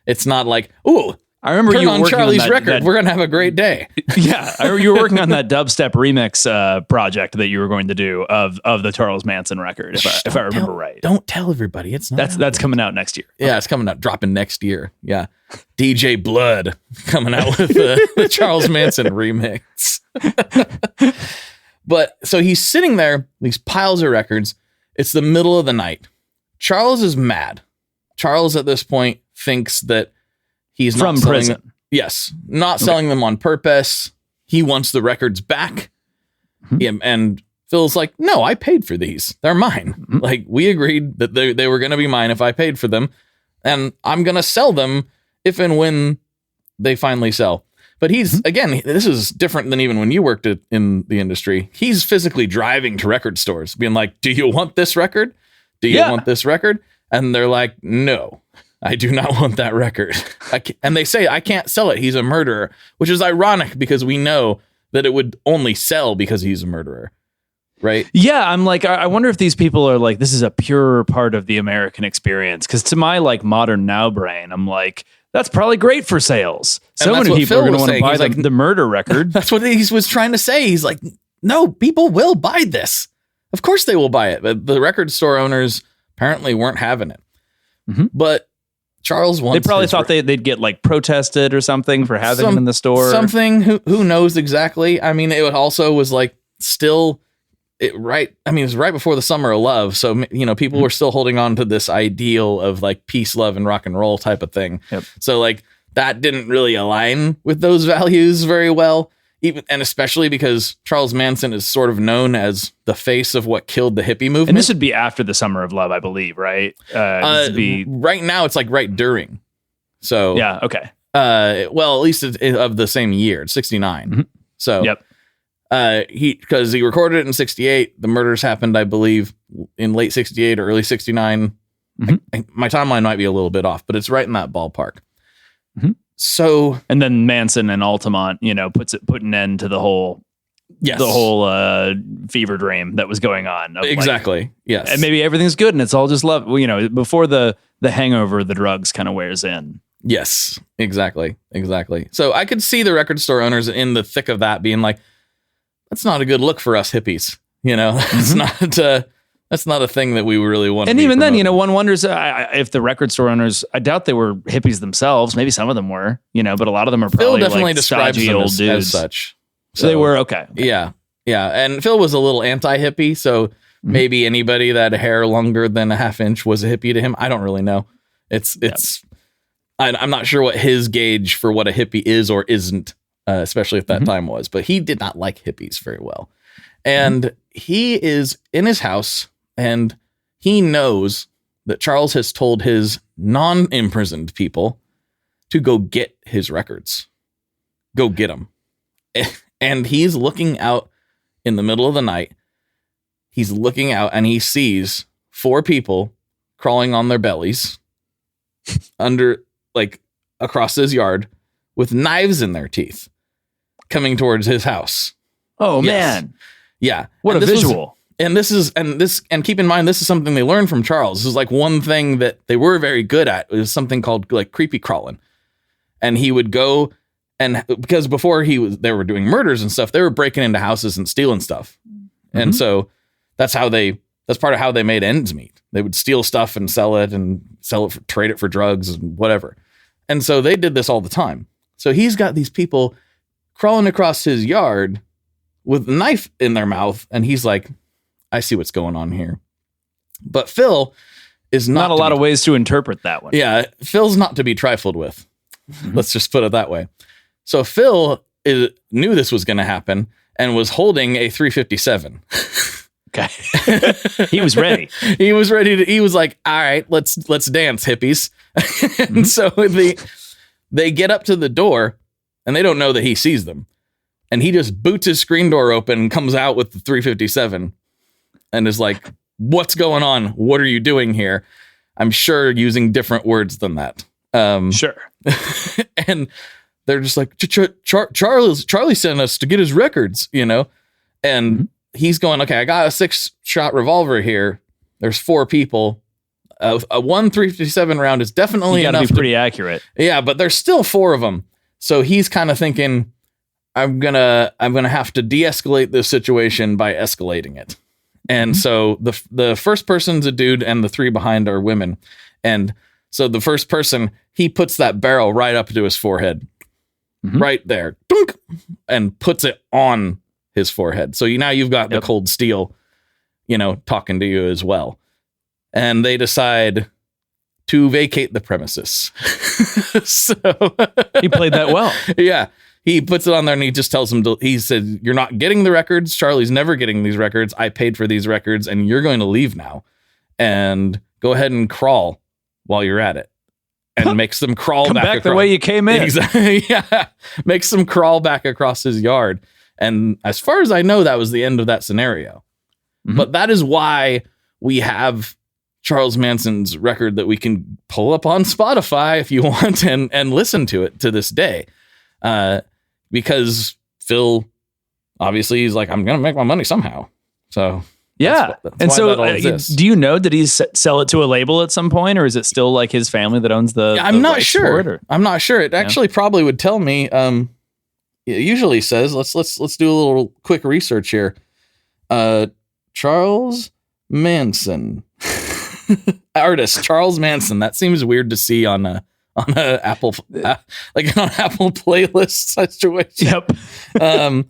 it's not like, ooh, I remember turn you on working Charlie's on record. We're going to have a great day. Yeah. I remember you were working on that dubstep remix project that you were going to do of the Charles Manson record, if I remember right. Don't tell everybody. It's not. That's coming out next year. Yeah, it's coming out, dropping next year. Yeah. DJ Bled coming out with the Charles Manson remix. But so he's sitting there, these piles of records. It's the middle of the night. Charles is mad. Charles at this point thinks that he's from not prison. Them. Yes. Not selling them on purpose. He wants the records back. And Phil's like, no, I paid for these. They're mine. Like we agreed that they were going to be mine if I paid for them. And I'm going to sell them if and when they finally sell. But he's, again, this is different than even when you worked in the industry. He's physically driving to record stores being like, do you want this record? Do you want this record? And they're like, no. I do not want that record. And they say, I can't sell it. He's a murderer, which is ironic because we know that it would only sell because he's a murderer. Right. Yeah. I'm like, I wonder if these people are like, this is a pure part of the American experience. Because to my like modern now brain, I'm like, that's probably great for sales. So many people are going to want to buy the murder record. That's what he was trying to say. He's like, no, people will buy this. Of course they will buy it. But the record store owners apparently weren't having it. Mm-hmm. But Charles wants. They probably thought they'd get like protested or something for having them in the store. Something. Who knows exactly? I mean, it also was like still it right. I mean, it was right before the Summer of Love, so people were still holding on to this ideal of like peace, love, and rock and roll type of thing. Yep. So like that didn't really align with those values very well. And especially because Charles Manson is sort of known as the face of what killed the hippie movement. And this would be after the Summer of Love, I believe, right? Right now, it's like right during. So yeah, okay. Well, at least of the same year, it's 69. Mm-hmm. So yep. Because he recorded it in 68. The murders happened, I believe, in late 68 or early 69. Mm-hmm. My timeline might be a little bit off, but it's right in that ballpark. Mm-hmm. So, and then Manson and Altamont, put an end to the whole fever dream that was going on. Exactly. Yes. And maybe everything's good and it's all just love. Before the hangover, the drugs kind of wears in. Yes, exactly. So I could see the record store owners in the thick of that being like, that's not a good look for us hippies. Mm-hmm. That's not a thing that we really want. And even then, one wonders if the record store owners, I doubt they were hippies themselves. Maybe some of them were, but a lot of them are probably Phil definitely like describes them old as dudes. such. So they were okay. Yeah. And Phil was a little anti-hippie. So maybe anybody that had hair longer than a half inch was a hippie to him. I don't really know. I'm not sure what his gauge for what a hippie is or isn't, especially if that time was. But he did not like hippies very well. And he is in his house. And he knows that Charles has told his non-imprisoned people to go get his records. Go get them. And he's looking out in the middle of the night. He's looking out and he sees 4 people crawling on their bellies across his yard with knives in their teeth coming towards his house. Oh, yes. Man. Yeah. What a visual. And keep in mind, this is something they learned from Charles. This is like one thing that they were very good at. It was something called like creepy crawling. And he would go because before they were doing murders and stuff, they were breaking into houses and stealing stuff. Mm-hmm. And so that's part of how they made ends meet. They would steal stuff and sell it trade it for drugs and whatever. And so they did this all the time. So he's got these people crawling across his yard with a knife in their mouth. And he's like, I see what's going on here. But Phil is not a lot of ways to interpret that one. Yeah. Phil's not to be trifled with. Mm-hmm. Let's just put it that way. So Phil knew this was going to happen and was holding a 357. Okay. He was ready. He was like, all right, let's dance, hippies. And so they get up to the door and they don't know that he sees them. And he just boots his screen door open and comes out with the 357 and is like, what's going on? What are you doing here? I'm sure using different words than that. Sure. And they're just like, Charlie sent us to get his records, and he's going, okay, I got a 6-shot revolver here. There's 4 people. A 357 round is definitely enough. Be pretty accurate. Yeah, but there's still 4 of them. So he's kind of thinking, I'm gonna have to de-escalate this situation by escalating it. And so the first person's a dude and the 3 behind are women. And so the first person, he puts that barrel right up to his forehead, right there, dunk, and puts it on his forehead. So now you've got the cold steel, talking to you as well. And they decide to vacate the premises. So he played that well. Yeah. He puts it on there and he just tells him, he said, you're not getting the records. Charlie's never getting these records. I paid for these records and you're going to leave now and go ahead and crawl while you're at it. And makes them crawl back the way you came in. Exactly. Yeah. Makes them crawl back across his yard. And as far as I know, that was the end of that scenario. But that is why we have Charles Manson's record that we can pull up on Spotify if you want and listen to it to this day. Because Phil, obviously, he's like, I'm going to make my money somehow. So yeah. that's and why so that all exists. do you know, did he sell it to a label at some point, or is it still like his family that owns the I'm not rights sure. for it, or? I'm not sure. It actually probably would tell me. It usually says, let's do a little quick research here. Charles Manson. Artist Charles Manson. That seems weird to see on a Apple like on Apple playlist situation. Yep.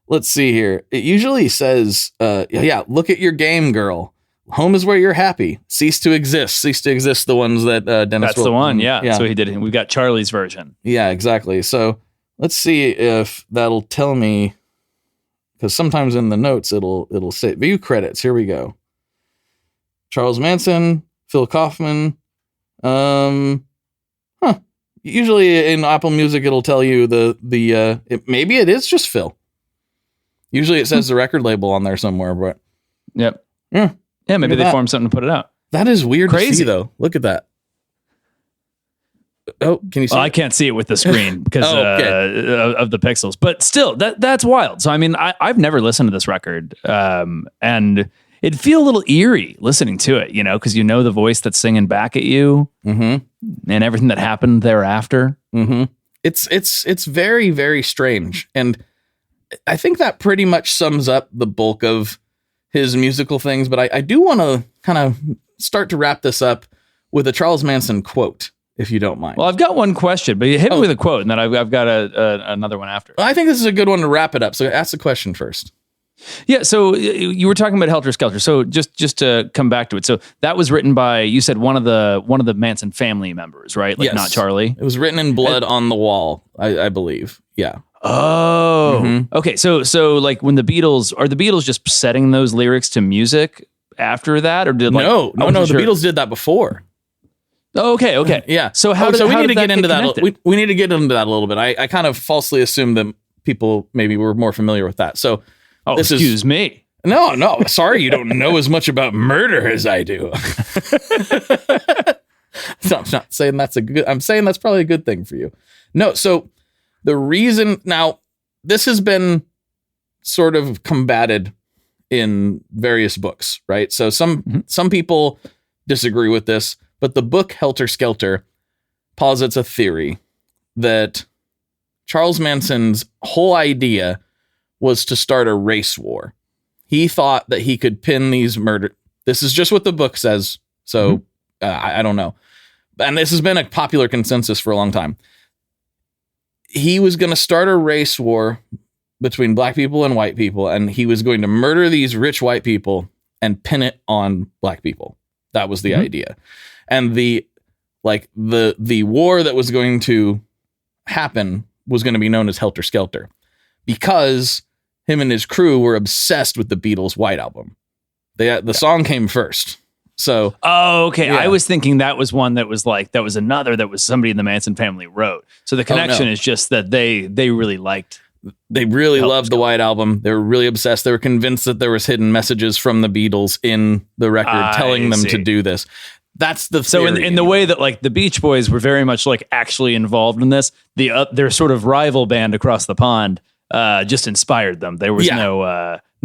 Let's see here. It usually says, look at your game, girl. Home is where you're happy. Cease to exist. Cease to exist. The ones that Dennis. That's the one. Yeah. So he did it. We've got Charlie's version. Yeah, exactly. So let's see if that'll tell me, because sometimes in the notes it'll say view credits. Here we go. Charles Manson, Phil Kaufman. Usually in Apple Music, it'll tell you maybe it is just Phil. Usually it says the record label on there somewhere, but yep. Yeah, maybe they formed something to put it out. That is weird Crazy. to see, though. Look at that. Oh, can you see? Well, I can't see it with the screen because of the pixels, but still, that's wild. So, I mean, I've never listened to this record, and it'd feel a little eerie listening to it, because you know the voice that's singing back at you, and everything that happened thereafter. Mm-hmm. It's very, very strange, and I think that pretty much sums up the bulk of his musical things. But I do want to kind of start to wrap this up with a Charles Manson quote, if you don't mind. Well, I've got one question, but you hit me with a quote, and then I've got another one after. I think this is a good one to wrap it up. So ask the question first. Yeah, so you were talking about Helter Skelter. So just to come back to it, so that was written by, you said, one of the Manson family members, right? Like, yes. Not Charlie. It was written in blood on the wall, I believe. Yeah. Oh, okay. So like when the Beatles just setting those lyrics to music after that, or did no, the Beatles did that before. Oh, okay. Yeah. So we need to get into that. Connected? We need to get into that a little bit. I kind of falsely assumed that people maybe were more familiar with that. So, excuse me. No. Sorry, you don't know as much about murder as I do. So I'm not saying that's I'm saying that's probably a good thing for you. No. So the reason now, this has been sort of combated in various books, right? So some people disagree with this, but the book Helter Skelter posits a theory that Charles Manson's whole idea was to start a race war. He thought that he could pin these murder. This is just what the book says. So I don't know. And this has been a popular consensus for a long time. He was going to start a race war between black people and white people, and he was going to murder these rich white people and pin it on black people. That was the idea. And the war that was going to happen was going to be known as Helter Skelter, because him and his crew were obsessed with the Beatles' White Album. The song came first. So, okay. Yeah. I was thinking that was one that was another that was somebody in the Manson family wrote. So the connection is just that they really liked. They really loved the White Album. They were really obsessed. They were convinced that there was hidden messages from the Beatles in the record telling them to do this. That's the theory. So in the way that like the Beach Boys were very much like actually involved in this, their sort of rival band across the pond just inspired them. There was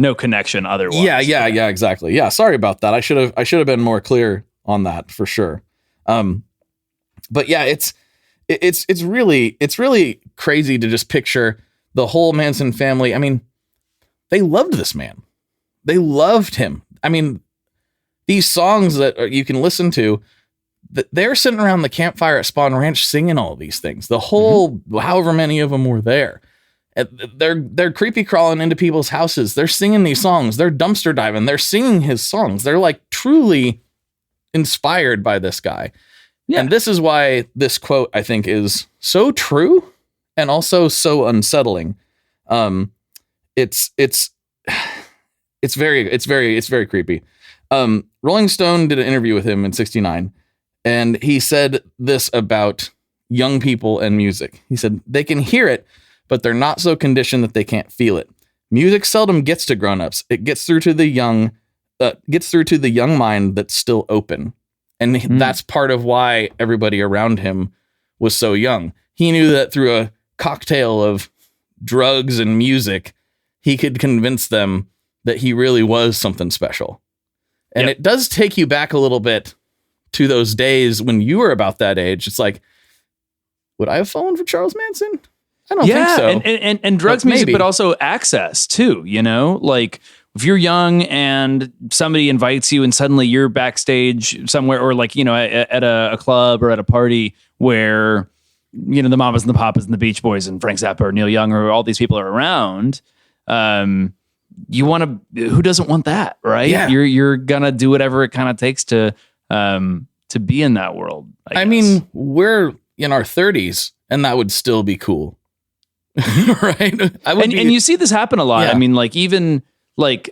no connection otherwise. Yeah, exactly. Yeah, sorry about that. I should have been more clear on that for sure. But yeah, it's really crazy to just picture the whole Manson family. I mean, they loved this man. They loved him. I mean, these songs that you can listen to, they're sitting around the campfire at Spawn Ranch singing all these things. The whole, however many of them were there. They're creepy crawling into people's houses. They're singing these songs. They're dumpster diving. They're singing his songs. They're like truly inspired by this guy. Yeah. And this is why this quote, I think, is so true and also so unsettling. It's very creepy. Rolling Stone did an interview with him in '69, and he said this about young people and music. He said, they can hear it, but they're not so conditioned that they can't feel it. Music seldom gets to grown-ups. It gets through to the young mind that's still open. And that's part of why everybody around him was so young. He knew that through a cocktail of drugs and music, he could convince them that he really was something special. And it does take you back a little bit to those days when you were about that age. It's like, would I have fallen for Charles Manson? I don't think so. And drugs, but music, maybe. but also access too, you know, like if you're young and somebody invites you and suddenly you're backstage somewhere, or like, you know, at a club or at a party where, you know, the Mamas and the Papas and the Beach Boys and Frank Zappa or Neil Young or all these people are around. You want to, who doesn't want that, right? Yeah. You're gonna do whatever it kind of takes to be in that world. I guess. mean, we're in our 30s and that would still be cool. Right? And you see this happen a lot. Yeah. I mean, like even like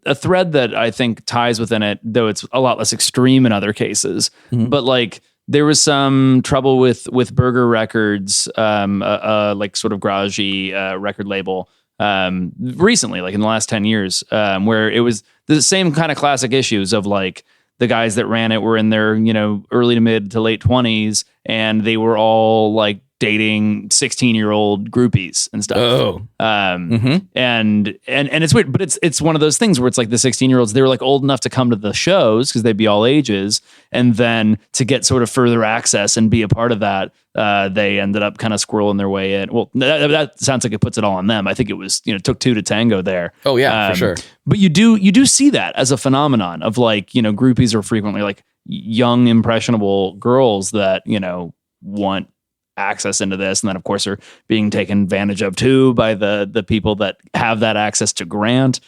a thread that I think ties within it, though it's a lot less extreme in other cases, but like there was some trouble with Burger Records, like sort of garagey record label, recently, like in the last 10 years, where it was the same kind of classic issues of like the guys that ran it were in their, you know, early to mid to late 20s, and they were all like dating 16-year-old groupies and stuff. Oh. And it's weird, but it's one of those things where it's like the 16-year-olds, they were like old enough to come to the shows because they'd be all ages. And then to get sort of further access and be a part of that, they ended up kind of squirreling their way in. Well, that sounds like it puts it all on them. I think it was, you know, took two to tango there. Oh yeah, for sure. But you do see that as a phenomenon of like, you know, groupies are frequently like young, impressionable girls that, you know, want access into this, and then of course are being taken advantage of too by the people that have that access to grant.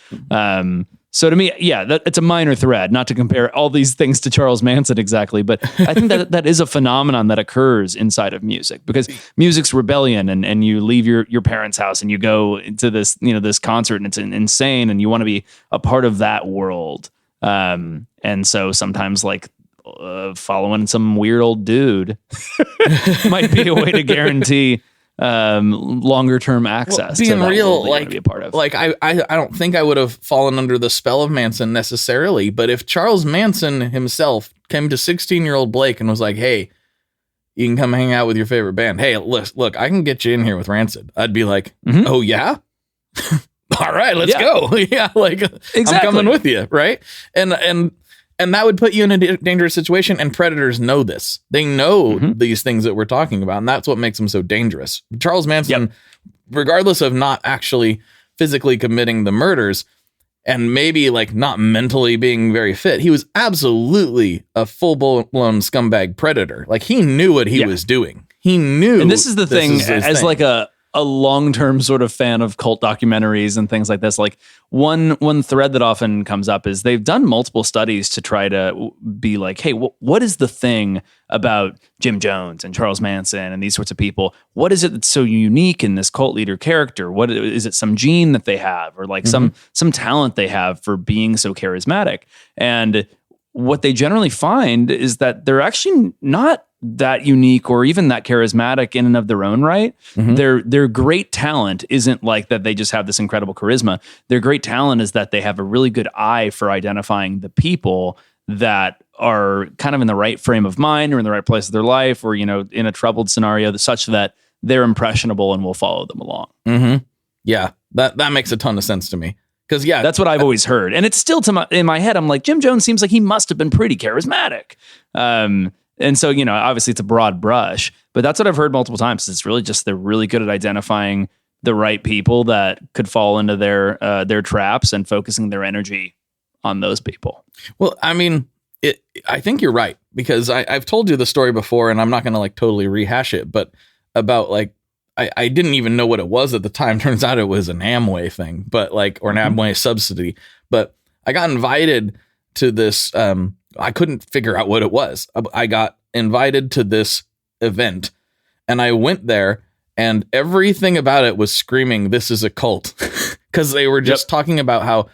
So to me, yeah, it's a minor thread, not to compare all these things to Charles Manson exactly, but I think that is a phenomenon that occurs inside of music, because music's rebellion, and you leave your parents' house and you go into this, you know, this concert, and it's insane, and you want to be a part of that world. And so sometimes like following some weird old dude might be a way to guarantee longer term access. Being to that real, world that you like, wanna be a part of. like I don't think I would have fallen under the spell of Manson necessarily, but if Charles Manson himself came to 16-year-old Blake and was like, "Hey, you can come hang out with your favorite band. Hey, look, I can get you in here with Rancid," I'd be like, "Oh yeah." All right, let's go. Yeah, like Exactly. I'm coming with you, right? And that would put you in a dangerous situation, and predators know this. They know these things that we're talking about, and that's what makes them so dangerous. Charles Manson, regardless of not actually physically committing the murders and maybe like not mentally being very fit, he was absolutely a full-blown scumbag predator. Like he knew what he was doing. He knew. And this is the thing, his as thing. like a long-term sort of fan of cult documentaries and things like this, like one thread that often comes up is they've done multiple studies to try to be like, hey, what is the thing about Jim Jones and Charles Manson and these sorts of people? What is it that's so unique in this cult leader character? What is it, some gene that they have, or like some talent they have for being so charismatic? And what they generally find is that they're actually not that unique or even that charismatic in and of their own right. Their great talent isn't like that they just have this incredible charisma. Their great talent is that they have a really good eye for identifying the people that are kind of in the right frame of mind or in the right place of their life, or, you know, in a troubled scenario, such that they're impressionable and will follow them along. Yeah, that makes a ton of sense to me. Because that's what I've always heard. And it's still in my head, I'm like, Jim Jones seems like he must have been pretty charismatic. And so, you know, obviously it's a broad brush, but that's what I've heard multiple times. It's really just, they're really good at identifying the right people that could fall into their traps and focusing their energy on those people. Well, I mean, I think you're right, because I've told you the story before, and I'm not going to like totally rehash it, but about like, I didn't even know what it was at the time. Turns out it was an Amway thing, but like, or an Amway subsidy. But I got invited to this. I couldn't figure out what it was. I got invited to this event, and I went there, and everything about it was screaming, "This is a cult," because they were just talking about how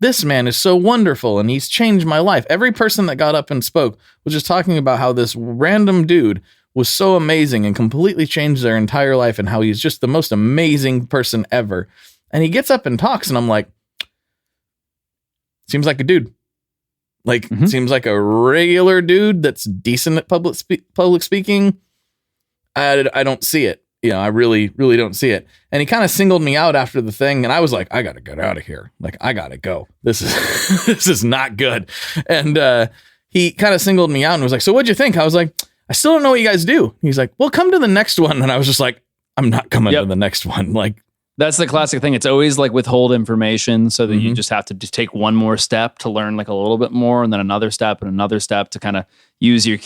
this man is so wonderful and he's changed my life. Every person that got up and spoke was just talking about how this random dude was so amazing and completely changed their entire life, and how he's just the most amazing person ever. And he gets up and talks, and I'm like, seems like a dude. Like, seems like a regular dude that's decent at public speaking. I don't see it. I really, really don't see it. And he kind of singled me out after the thing. And I was like, I got to get out of here. Like, I got to go. This is not good. And he kind of singled me out and was like, so what'd you think? I was like, I still don't know what you guys do. He's like, well, come to the next one. And I was just like, I'm not coming to the next one. Like, that's the classic thing. It's always like withhold information so that you just have to just take one more step to learn like a little bit more, and then another step to kind of use your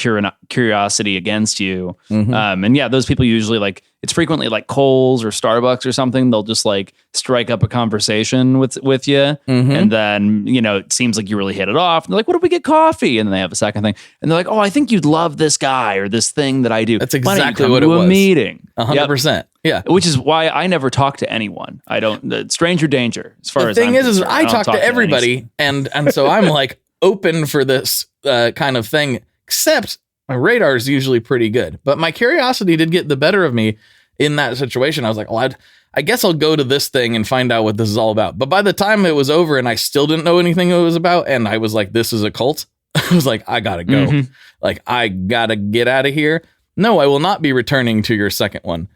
curiosity against you. And yeah, those people usually like, it's frequently like Kohl's or Starbucks or something. They'll just like strike up a conversation with you. And then, it seems like you really hit it off. And they're like, what if we get coffee? And then they have a second thing. And they're like, oh, I think you'd love this guy or this thing that I do. That's exactly what it was. A meeting. 100%. Yeah. Which is why I never talk to anyone. I don't, stranger danger as far as the thing is I talk to everybody. And so I'm like open for this kind of thing, except my radar is usually pretty good, but my curiosity did get the better of me in that situation. I was like, well, I guess I'll go to this thing and find out what this is all about. But by the time it was over and I still didn't know anything it was about, and I was like, this is a cult, I was like, I gotta go. Like, I gotta get out of here. No, I will not be returning to your second one.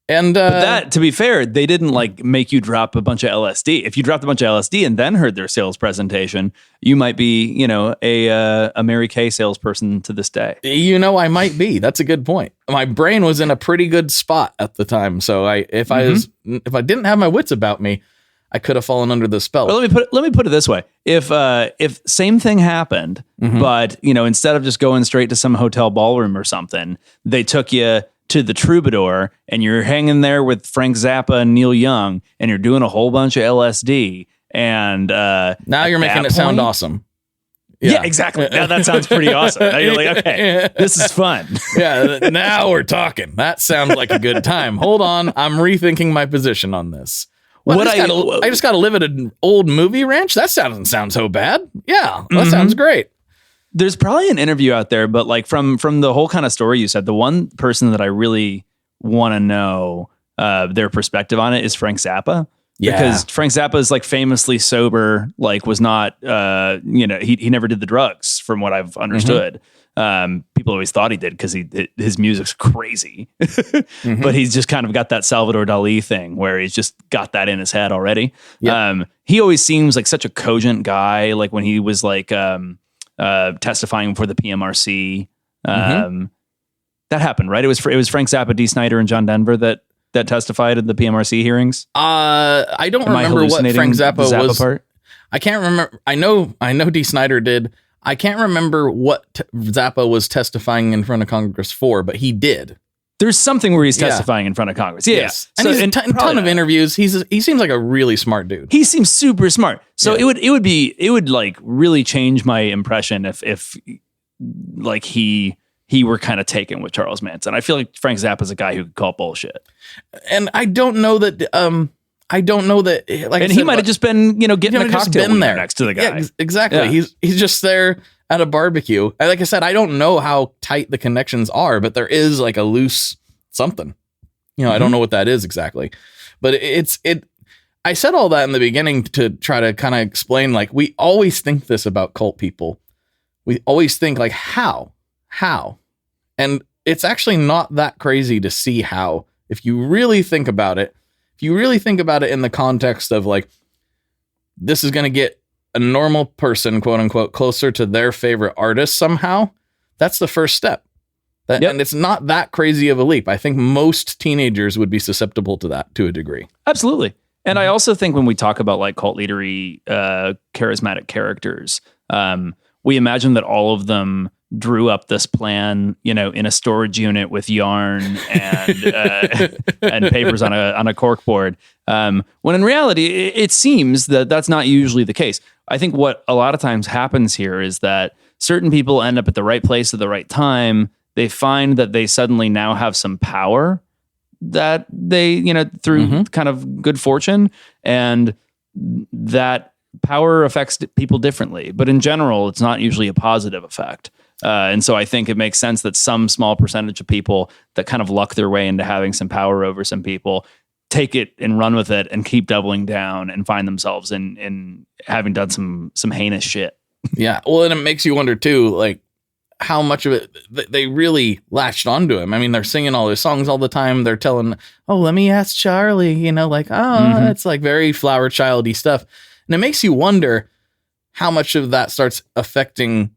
And but that, to be fair, they didn't like make you drop a bunch of LSD. If you dropped a bunch of LSD and then heard their sales presentation, you might be, a Mary Kay salesperson to this day. I might be. That's a good point. My brain was in a pretty good spot at the time, so if I didn't have my wits about me, I could have fallen under the spell. Well, let me put it this way: if same thing happened, but instead of just going straight to some hotel ballroom or something, they took you to the Troubadour and you're hanging there with Frank Zappa and Neil Young and you're doing a whole bunch of LSD and now you're making it sound awesome. Yeah, exactly. Now that sounds pretty awesome. Now you're like, okay, this is fun. Yeah, now we're talking. That sounds like a good time. Hold on, I'm rethinking my position on this. Well, I just got to live at an old movie ranch? That doesn't sound so bad. Yeah, that sounds great. There's probably an interview out there, but like from the whole kind of story you said, the one person that I really want to know their perspective on it is Frank Zappa. Yeah. Because Frank Zappa is like famously sober, like was not, he never did the drugs from what I've understood. People always thought he did because his music's crazy, but he's just kind of got that Salvador Dali thing where he's just got that in his head already. Yep. He always seems like such a cogent guy. Like when he was like, testifying for the PMRC, that happened, right? It was Frank Zappa, Dee Snider, and John Denver that testified at the PMRC hearings. I don't remember what Frank Zappa was. Part? I can't remember. I know Dee Snider did. I can't remember what Zappa was testifying in front of Congress for, but he did. There's something where he's testifying in front of Congress. Yeah. Yes. And he's a ton of interviews. He seems like a really smart dude. He seems super smart. So it would like really change my impression if like he were kind of taken with Charles Manson. I feel like Frank Zappa is a guy who could call bullshit. And I don't know that like, and he might have just been, getting a cocktail there next to the guy. Yeah, exactly. Yeah. He's just there at a barbecue. And like I said, I don't know how tight the connections are, but there is like a loose something. I don't know what that is exactly. But I said all that in the beginning to try to kind of explain, like, we always think this about cult people. We always think like, how? And it's actually not that crazy to see how, if you really think about it. If you really think about it in the context of like, this is going to get a normal person, quote unquote, closer to their favorite artist somehow, that's the first step. And it's not that crazy of a leap. I think most teenagers would be susceptible to that to a degree. Absolutely. And I also think when we talk about like cult leadery, charismatic characters, we imagine that all of them drew up this plan, in a storage unit with yarn and and papers on a corkboard. When in reality, it seems that that's not usually the case. I think what a lot of times happens here is that certain people end up at the right place at the right time. They find that they suddenly now have some power that they, through kind of good fortune, and that power affects people differently. But in general, it's not usually a positive effect. And so I think it makes sense that some small percentage of people that kind of luck their way into having some power over some people take it and run with it and keep doubling down and find themselves in having done some heinous shit. Yeah. Well, and it makes you wonder too, like how much of it they really latched onto him. I mean, they're singing all his songs all the time. They're telling, oh, let me ask Charlie, like, oh, it's like very flower childy stuff. And it makes you wonder how much of that starts affecting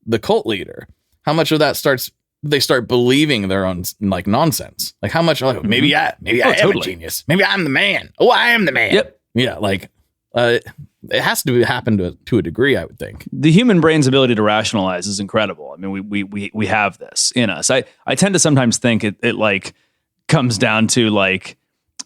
the cult leader. How much of that they start believing their own like nonsense. Like how much, like, maybe I am totally a genius. Maybe I'm the man. Oh, I am the man. Yep. Yeah. Like, it has to happen to a degree, I would think. The human brain's ability to rationalize is incredible. I mean, we have this in us. I tend to sometimes think it like comes down to like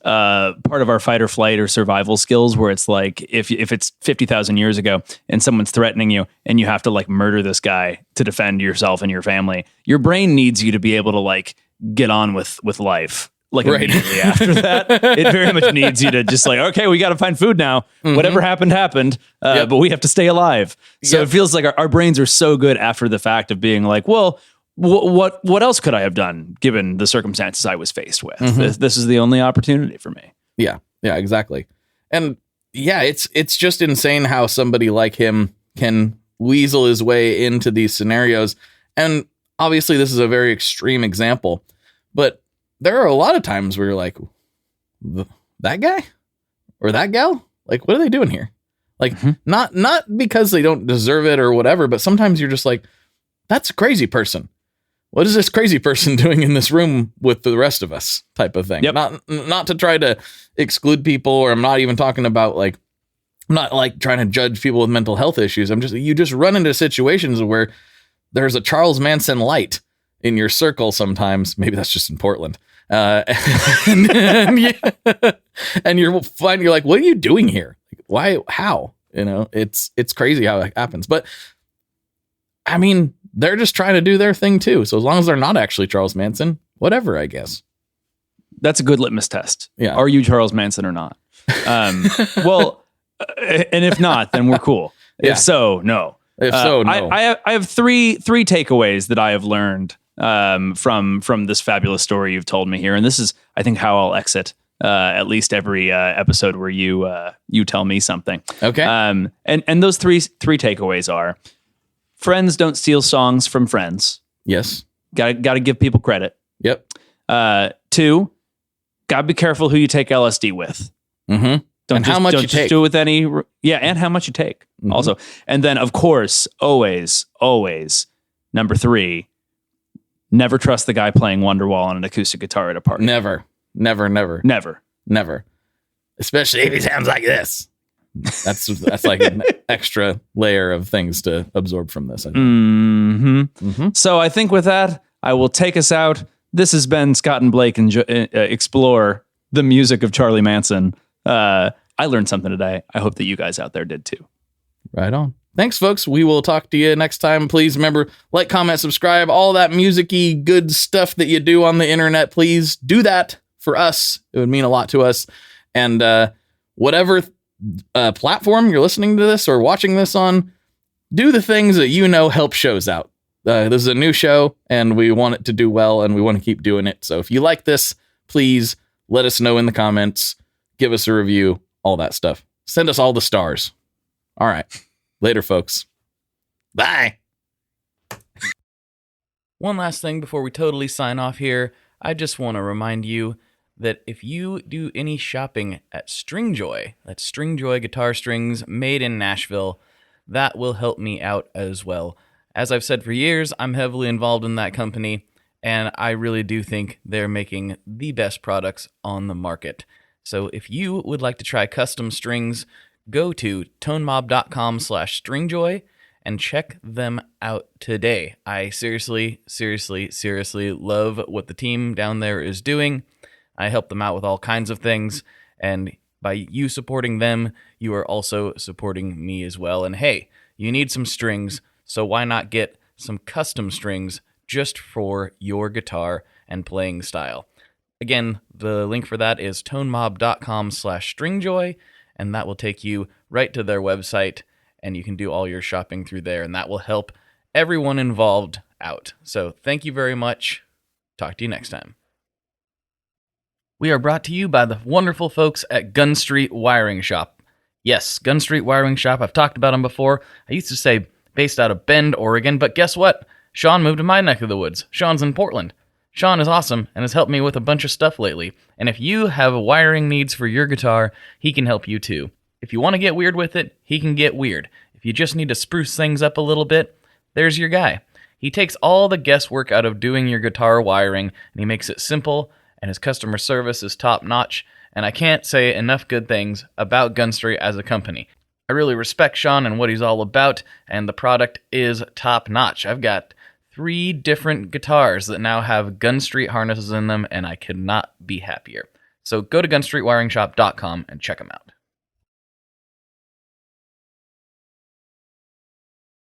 part of our fight or flight or survival skills, where it's like if it's 50,000 years ago and someone's threatening you and you have to like murder this guy to defend yourself and your family, your brain needs you to be able to like get on with life. Like immediately after that, it very much needs you to just like, okay, we got to find food now. Whatever happened. But we have to stay alive. So it feels like our brains are so good after the fact of being like, well, what else could I have done given the circumstances I was faced with? This is the only opportunity for me. Yeah, exactly. And yeah, it's just insane how somebody like him can weasel his way into these scenarios. And obviously this is a very extreme example, but there are a lot of times where you're like, that guy or that gal, like, what are they doing here? Like, not because they don't deserve it or whatever, but sometimes you're just like, that's a crazy person. What is this crazy person doing in this room with the rest of us type of thing? Yep. Not to try to exclude people, or I'm not even talking about like, I'm not like trying to judge people with mental health issues. You just run into situations where there's a Charles Manson light in your circle sometimes. Maybe that's just in Portland. And you're like, what are you doing here? Like, why? How? It's crazy how it happens. But I mean, they're just trying to do their thing too. So as long as they're not actually Charles Manson, whatever, I guess. That's a good litmus test. Yeah. Are you Charles Manson or not? Well, and if not, then we're cool. Yeah. If so, no. I have three takeaways that I have learned from this fabulous story you've told me here, and this is, I think, how I'll exit at least every episode where you tell me something. Okay. And those three takeaways are: friends don't steal songs from friends. Yes. Got to give people credit. Yep. 2, gotta be careful who you take LSD with. Mm-hmm. Don't just do it with any. Yeah, and how much you take also. And then, of course, always, number 3. Never trust the guy playing Wonderwall on an acoustic guitar at a party. Never. Especially if he sounds like this. That's like an extra layer of things to absorb from this. So I think with that, I will take us out. This has been Scott and Blake explore the music of Charlie Manson. I learned something today. I hope that you guys out there did too. Right on. Thanks, folks. We will talk to you next time. Please remember, like, comment, subscribe, all that music-y good stuff that you do on the internet. Please do that for us. It would mean a lot to us. And whatever platform you're listening to this or watching this on, do the things that help shows out. This is a new show, and we want it to do well, and we want to keep doing it. So if you like this, please let us know in the comments. Give us a review, all that stuff. Send us all the stars. All right. Later, folks. Bye. One last thing before we totally sign off here. I just want to remind you that if you do any shopping at Stringjoy, that's Stringjoy guitar strings made in Nashville, that will help me out as well. As I've said for years, I'm heavily involved in that company, and I really do think they're making the best products on the market. So if you would like to try custom strings, go to tonemob.com/stringjoy and check them out today. I seriously love what the team down there is doing. I help them out with all kinds of things, and by you supporting them, you are also supporting me as well. And hey, you need some strings, so why not get some custom strings just for your guitar and playing style? Again, the link for that is tonemob.com/stringjoy, and that will take you right to their website, and you can do all your shopping through there, and that will help everyone involved out. So thank you very much. Talk to you next time. We are brought to you by the wonderful folks at Gun Street Wiring Shop. Yes, Gun Street Wiring Shop. I've talked about them before. I used to say based out of Bend, Oregon. But guess what? Sean moved to my neck of the woods. Sean's in Portland. Sean is awesome and has helped me with a bunch of stuff lately. And if you have wiring needs for your guitar, he can help you too. If you want to get weird with it, he can get weird. If you just need to spruce things up a little bit, there's your guy. He takes all the guesswork out of doing your guitar wiring, and he makes it simple, and his customer service is top-notch, and I can't say enough good things about Gunstreet as a company. I really respect Sean and what he's all about, and the product is top-notch. I've got 3 different guitars that now have Gunstreet harnesses in them, and I could not be happier. So go to gunstreetwiringshop.com and check them out.